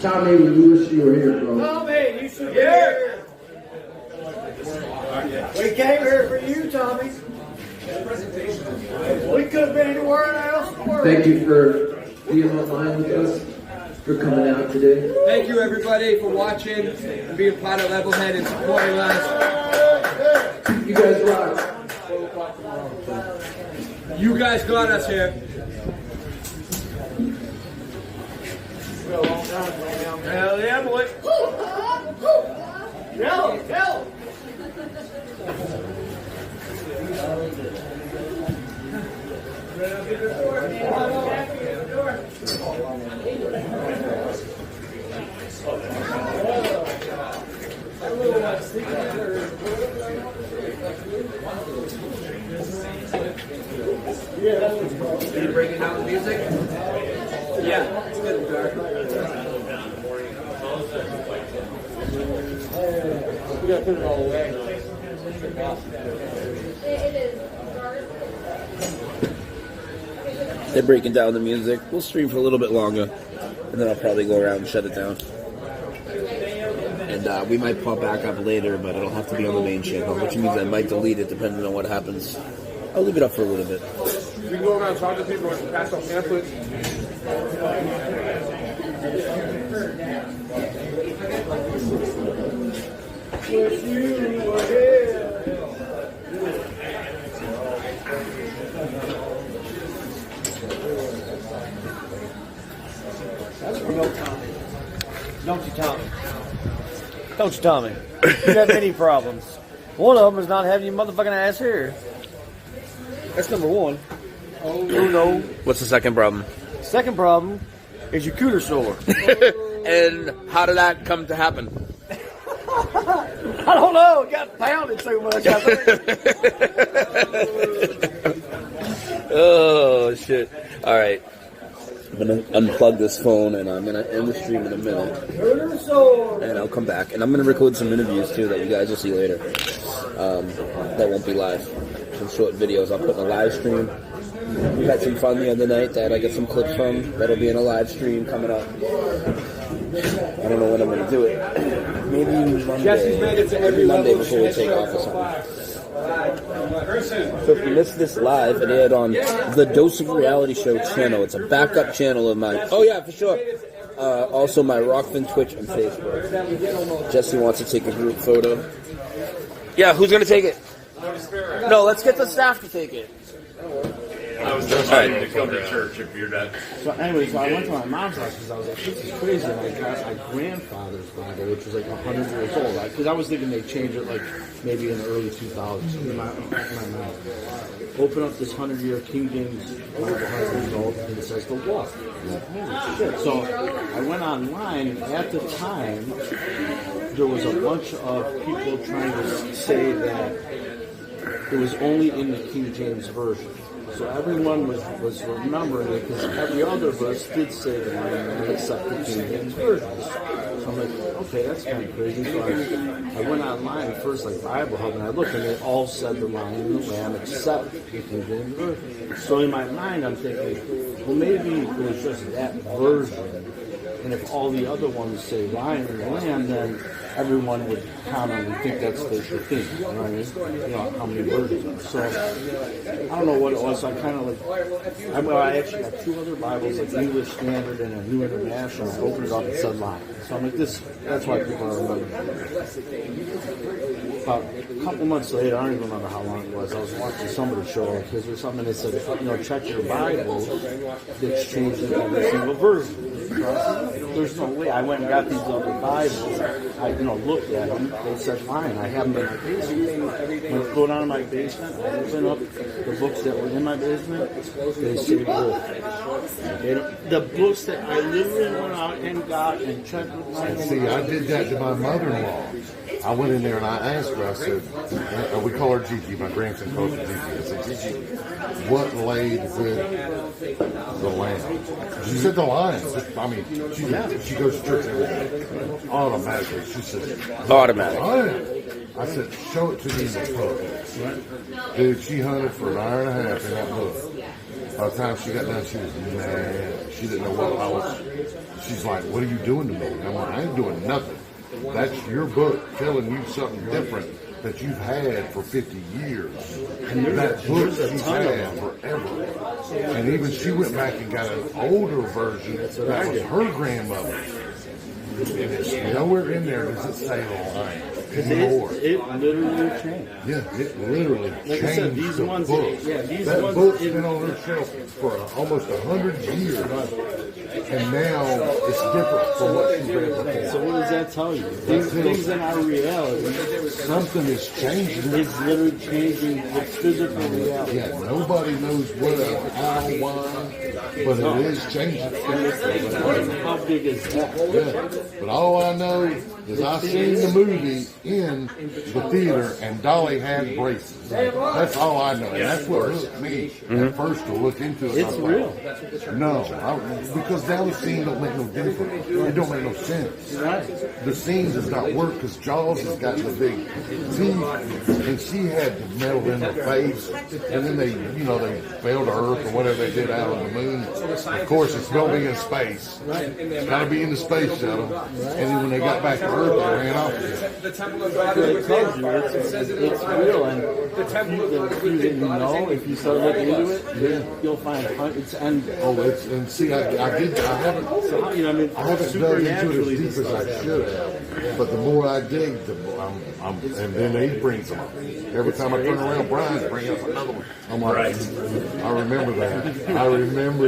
Tommy, we wish you were here, bro. Tommy, you should be here. We came here for you, Tommy. We could have been anywhere else in the world. Thank you for being online with us, for coming out today. Thank you, everybody, for watching and being part of Levelhead and supporting us. You guys rock. You guys got us here. Hell yeah, boy. Yellow, yellow. Are you breaking down the music? Yeah, it's good and dark. We gotta put it all away. It is. They're breaking down the music. We'll stream for a little bit longer, and then I'll probably go around and shut it down. And we might pop back up later, but it'll have to be on the main channel, which means I might delete it depending on what happens. I'll leave it up for a little bit. We can go around and talk to people and pass out pamphlets. Wish you were here. Don't you, Tommy? Don't you, Tommy? You have any problems. One of them is not having your motherfucking ass here. That's number one. Oh no. What's the second problem? Second problem is your cooter sore. And how did that come to happen? I don't know. It got pounded so much. I think. Oh, shit. All right. I'm going to unplug this phone, and I'm going to end the stream in a minute. And I'll come back. And I'm going to record some interviews, too, that you guys will see later. That won't be live. Some short videos I'll put in a live stream. We had some fun the other night that I got some clips from. That'll be in a live stream coming up. I don't know when I'm going to do it. Maybe Monday before we take off or something. So if you missed this live, it aired on the Dose of Reality Show channel. It's a backup channel of mine. Oh yeah, for sure. Also my Rockfin Twitch and Facebook. Jesse wants to take a group photo. Yeah, who's going to take it? No, let's get the staff to take it. I was just ready to come to church if you're not. So anyway, so I went to my mom's house because I was like, this is crazy. And I got my grandfather's Bible, which was like 100 years old. Because I was thinking they'd change it like maybe in the early 2000s. So my mom opened up this 100-year King James Bible, 100 years old, and it says the walk. Holy shit. So I went online, and at the time, there was a bunch of people trying to say that it was only in the King James Version. So everyone was remembering it because every other verse did say the line except the King James Version. So I'm like, okay, that's kind of crazy. So I went online first, like Bible Hub, and I looked, and they all said the Lion and the Lamb except the King James Version. So in my mind, I'm thinking, well, maybe it was just that version. And if all the other ones say Lion and the Lamb, then everyone would commonly think that's the thing. You know what I mean? You know, how many versions are. So I don't know what it was. So I kind of like, I actually got two other Bibles, like English Standard and a New International. I opened it up and said Lion. So I'm like, that's why people are remembering. About a couple months later, I don't even remember how long it was, I was watching somebody show because there's something, they said, check your Bible, it's changed in every single version. There's no way. I went and got these other Bibles. I looked at them. They said Lion. I have them in my basement. When I go down to my basement, I open up the books that were in my basement. They say Wolf. The books that I literally went out and got and checked with my See, I did that to my mother-in-law. I went in there and I asked her, I said, we call her Gigi, my grandson calls her Gigi. I said, Gigi, what laid with the lamb? She said the lion. I mean, she goes to church every day. Automatically, she said, Automatic. I said, show it to me in the book. Dude, she hunted for an hour and a half in that book. By the time she got done, she was mad. She didn't know what I was. She's like, what are you doing to me? I'm like, I ain't doing nothing. That's your book telling you something different that you've had for 50 years. And that book she's had forever. And even she went back and got an older version that was her grandmother's. And it's nowhere in there does it say Lion. It literally changed. Yeah, it literally changed. I said, these ones, book. these that ones book's been on her shelf for almost 100 years. And now it's different from what she read before. So what does that tell you? Things in our reality. Something is changing. It's literally changing the physical reality. Yeah, nobody knows what, how, why, but it is changing. How big is that? Yeah. But all I know is I seen the movie in the theater and Dolly had braces. That's all I know. And that's what hooked me at first to look into it. It's real. No, because now the scene don't make no difference. It don't make no sense. The scene does not work because Jaws has got the big teeth and she had the metal in her face and then they fell to Earth or whatever they did out on the moon. Of course, it's going to be in space. It's got to be in the space shuttle. And then when they got back to Earth, they ran off again. The temple of God is tells you it's real, and if you start looking into it, you'll find hundreds and I haven't dug into it as deep as I should have. But the more I dig, the more and then they bring some up. Every time I turn around, Brian's bringing up another one. I'm like, I remember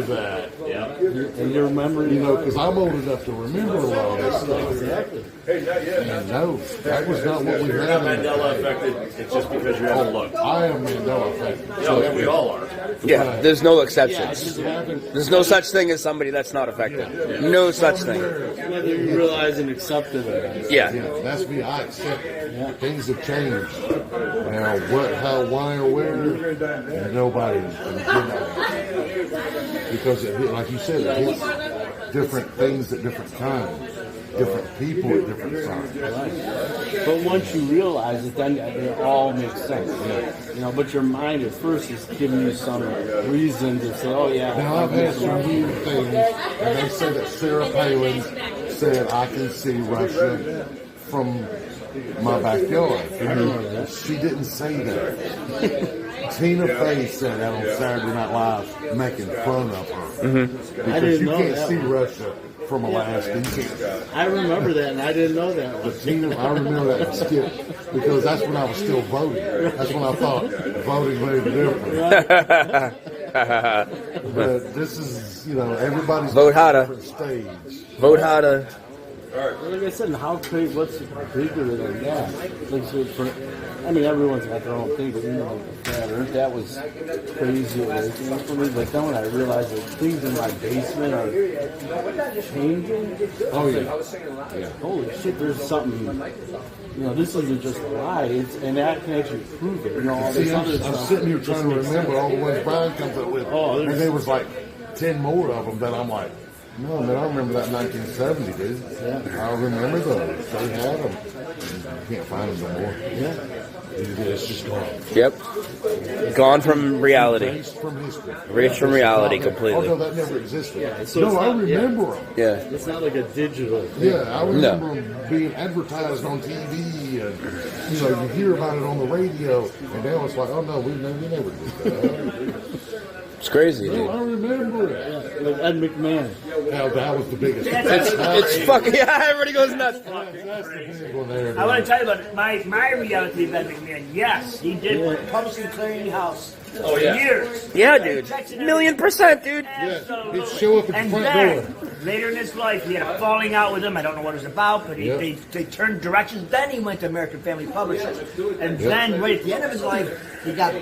that. Yeah. And you remember, because I'm old enough to remember a lot of this stuff. Exactly. And no, that was not what we had. Mandela effect. It's just because you have a look. I am Mandela effect. Yeah, we all are. Yeah, there's no exceptions. There's no such thing as somebody that's not affected. No such thing. Whether you realize and accept it or not. Yeah. That's me. I accept it. Things have changed. Now, what, how, why, or where, nobody can because like you said, it hits different things at different times. Different people at different times. But once you realize it, then it all makes sense. Yeah. You know, but your mind at first is giving you some reason to say, "Oh yeah." Now I've had some weird things, and they say that Sarah Palin said I can see Russia from my backyard. And she didn't say that. Tina Fey said that on Saturday Night Live, making fun of her because you can't see Russia from Alaska. I remember that, and I didn't know that. But Tina, I remember that skit because that's when I was still voting. That's when I thought voting made a difference. But this is, you know, everybody's vote harder. Different stage. Vote harder. Like I said, how crazy? What's bigger than that? Like, so I mean, everyone's got their own thing, but you know, like the flat Earth, that was crazy awakening for me. But then when I realized that things in my basement are changing, oh yeah, holy shit, there's something. You know, this isn't just a lie, and that can actually prove it. You know, all this other stuff. I'm sitting here trying to remember all the ones Brian comes up with, and there was like 10 more of them that I'm like, no, man, I remember that 1970, dude. Yeah. I remember those. They had them. You can't find them no more. Yeah. It's just gone. Yep. Gone from reality. Erased from history. Erased from reality completely. Oh, no, that never existed. Yeah, so no, I remember them. Yeah. It's not like a digital thing. Yeah, I remember them being advertised on TV, and you know, you hear about it on the radio, and now it's like, oh no, we never did that. It's crazy, dude. No, I remember it. Like Ed McMahon. Now, that was the biggest. It's fucking, yeah, everybody goes nuts. That's the big one there. I want to tell you about my reality of Ed McMahon. Yes, he did Publishing Clearinghouse. Oh, yeah. Years. Yeah, dude. 1,000,000%, dude. Yeah, he'd show up at the front door. Later in his life, he had a falling out with him. I don't know what it was about, but they turned directions. Then he went to American Family Publishers, and then right at the end of his life, he got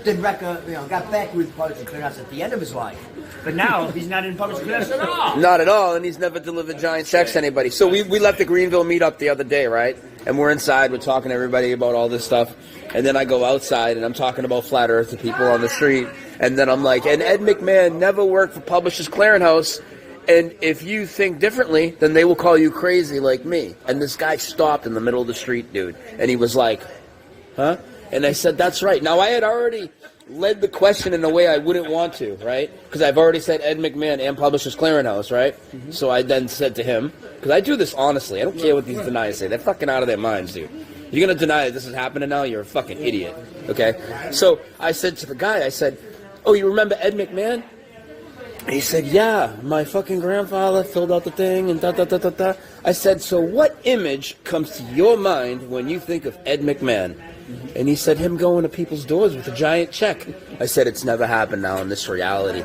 got back with Publishing Clearinghouse at the end of his life. But now he's not in Publishing Clearinghouse at all. Not at all, and he's never delivered giant checks to anybody. So we left the Greenville meetup the other day, right? And we're inside, we're talking to everybody about all this stuff. And then I go outside and I'm talking about Flat Earth to people on the street. And then I'm like, and Ed McMahon never worked for Publishers Clearinghouse. And if you think differently, then they will call you crazy like me. And this guy stopped in the middle of the street, dude. And he was like, huh? And I said, that's right. Now, I had already led the question in a way I wouldn't want to, right? Because I've already said Ed McMahon and Publishers Clearinghouse, right? Mm-hmm. So I then said to him, because I do this honestly. I don't care what these deniers say. They're fucking out of their minds, dude. You're going to deny that this is happening now? You're a fucking idiot, okay? So I said to the guy, I said, oh, you remember Ed McMahon? And he said, yeah, my fucking grandfather filled out the thing and da-da-da-da-da. I said, so what image comes to your mind when you think of Ed McMahon? And he said, him going to people's doors with a giant check. I said, it's never happened now in this reality.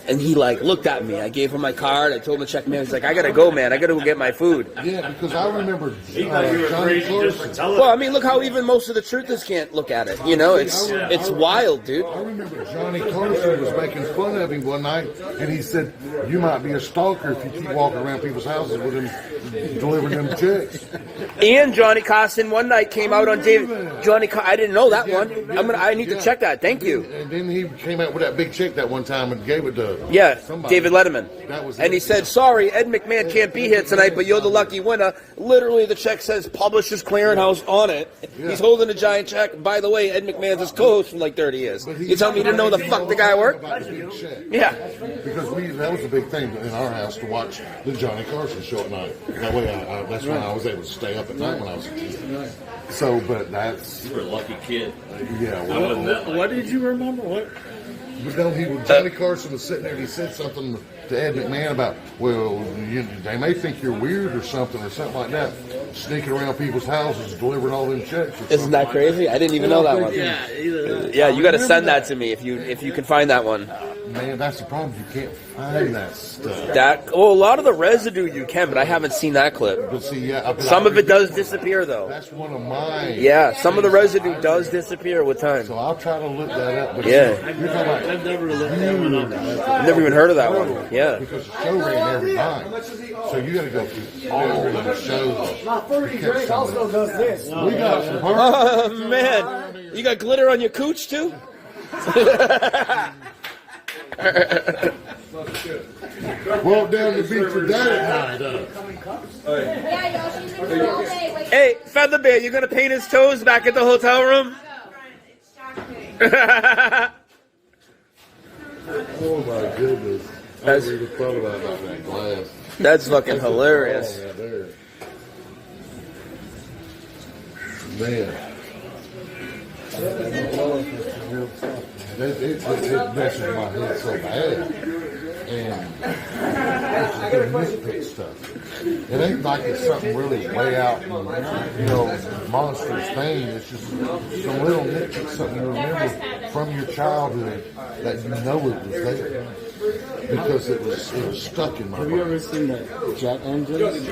And he looked at me. I gave him my card. I told him to check me out. He's like, I gotta go, man. I gotta go get my food. Yeah, because I remember Johnny Carson. Well, I mean, look how even most of the truthers can't look at it. You know, it's wild, dude. I remember Johnny Carson was making fun of him one night, and he said, you might be a stalker if you keep walking around people's houses with him delivering them checks. And Johnny Carson one night came out on David. I didn't know that one. I need to check that. Thank you. And then he came out with that big check that one time and gave it to somebody. David Letterman. And he said, sorry, Ed McMahon can't be here tonight, but you're the lucky winner. Literally, the check says Publishers Clearinghouse on it. Yeah. He's holding a giant check. By the way, Ed McMahon's his co-host for like 30 years. You tell me you didn't know the fuck the guy worked? Yeah. Because that was a big thing in our house to watch the Johnny Carson show at night. That way, that's when I was able to stay up at night when I was a kid. So, but that's... You were a lucky kid. Yeah. Well, what did you remember? What? But no, Johnny Carson was sitting there and he said something to Ed McMahon about, well, they may think you're weird or something like that, sneaking around people's houses delivering all them checks. Isn't that crazy? I didn't even know that one. Yeah, you got to send that to me if you can find that one. Man, that's the problem. You can't find that stuff. A lot of the residue you can, but I haven't seen that clip. But see, some of it does disappear, though. That's one of mine. Yeah, some of the residue does disappear with time. So I'll try to look that up. But yeah. I've never looked that one up. I've never even heard of that one. Yeah. Because the show ran every night. So you got to go through all of the shows. My first drink also does this. We got some Oh, man. You got glitter on your cooch, too? Walk down the beach with that at night. Hey, Feather Bear, you gonna paint his toes back at the hotel room? Oh my goodness! I never even thought about that glass. That's fucking hilarious. Man. It messes my head so bad. And it's just nitpick stuff. It ain't like it's something really way out, monstrous thing. It's just some little nitpick, something you remember from your childhood that you know it was there. Because it was stuck in my mind. Have you ever seen the jet engines?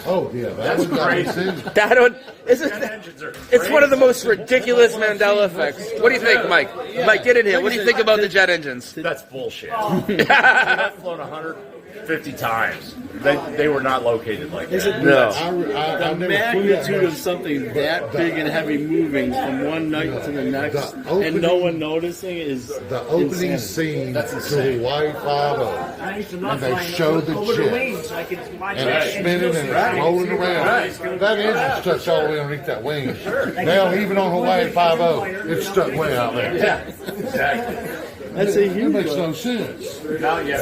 Oh yeah, that's crazy. That one, it's one of the most ridiculous Mandela effects. What do you think, Mike? Mike, get in here. What do you think about the jet engines? That's bullshit. I've flown 150 times. They were not located like that. No. The magnitude of something that big and heavy moving from one night to the next and no one noticing is the opening scene to Hawaii 5-0. And they show the jet. And it's spinning and it's rolling around. That engine's touched all the way underneath that wing. Now, even on Hawaii 5-0, it's stuck way out there. Yeah, exactly. That's a huge. It makes no sense.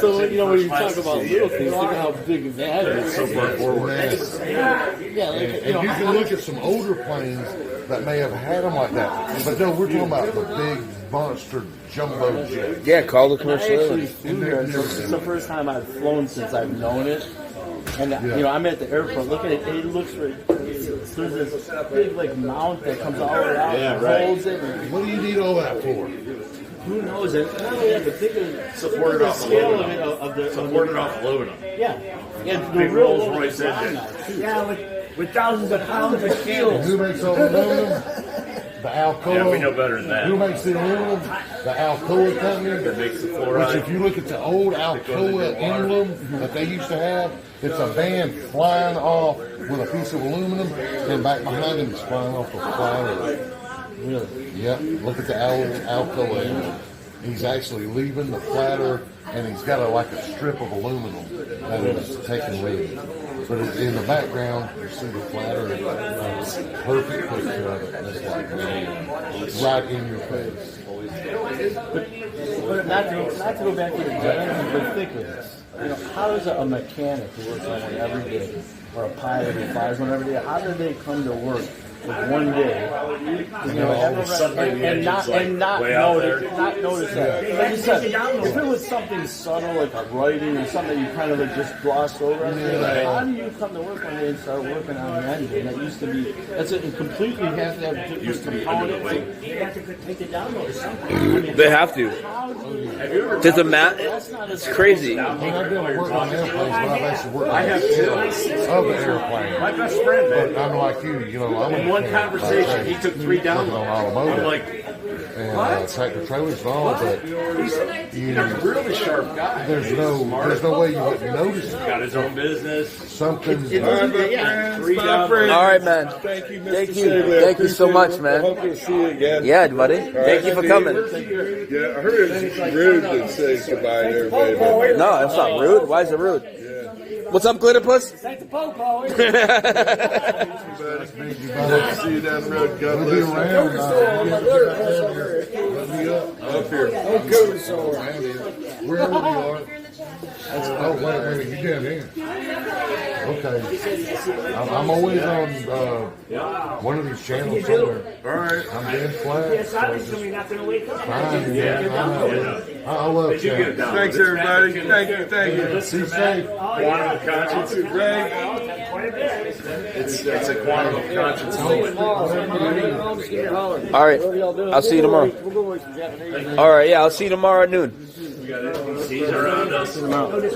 So, when you talk about little things, look at how big that is. So far forward. And you can look at some older planes that may have had them like that. But no, we're talking about the big monster jumbo jet. Yeah, call the commercial. It's the first time I've flown since I've known it. And, I'm at the airport. Look at it. It looks there's this big, mount that comes all the way out and holds it. What do you need all that for? Who knows it? Supported off aluminum. Supported off aluminum. Yeah. Big Rolls Royce engine. Yeah, with thousands of pounds of steel. Who makes all the aluminum? The Alcoa. Yeah, we know better than that. Who makes the aluminum? The Alcoa company. That makes the fluoride. Which, if you look at the old Alcoa emblem that they used to have, it's a van flying off with a piece of aluminum, and back behind him it's flying off a flying. Really? Yep. Look at the Alcoa. He's actually leaving the flatter, and he's got a strip of aluminum that is taking lead. But in the background, you see the flatter. It's a perfect picture of it. It's right in your face. But not to go back to the jet engine, but think of this. How does a mechanic who works on one every day, or a pilot who flies one every day, how do they come to work with one day, and not notice that? Like you said, if it was something subtle like a writing or something that you kind of just glossed over, how do you come to work one day and start working on an engine that used to be? It completely has to have different components. They have to take it down or something. They have to. There's a mat. It's crazy. I've been working on airplanes, but I've actually worked on of the airplane. My best friend, but I'm like you, I'm one conversation, he took 3 down. I'm like, and tractor trailers and all, but he's a really sharp guy. There's no way you wouldn't notice it. Got his own business. Something's all right, man. Thank you, Mr. Thank you so much, man. I hope to see you again. Yeah, buddy. Thank you for coming. Yeah, I heard it's rude to say goodbye to everybody. No, that's not rude. Why is it rude? What's up, Glitterpuss? Thank the Pope, Paul. See you down the road. God bless you. Up here. Wherever you are. Oh, wait, you down here. Okay. I'm always on one of these channels somewhere. All right. I'm dead flat. Yes, obviously you're not going to wake up. Fine, yeah. I love that. Thanks, everybody. Thank you. Be safe. Quantum of conscience, Ray. It's a quantum of conscience moment. All right. I'll see you tomorrow. All right. Yeah, I'll see you tomorrow at noon. He's around us. Whatever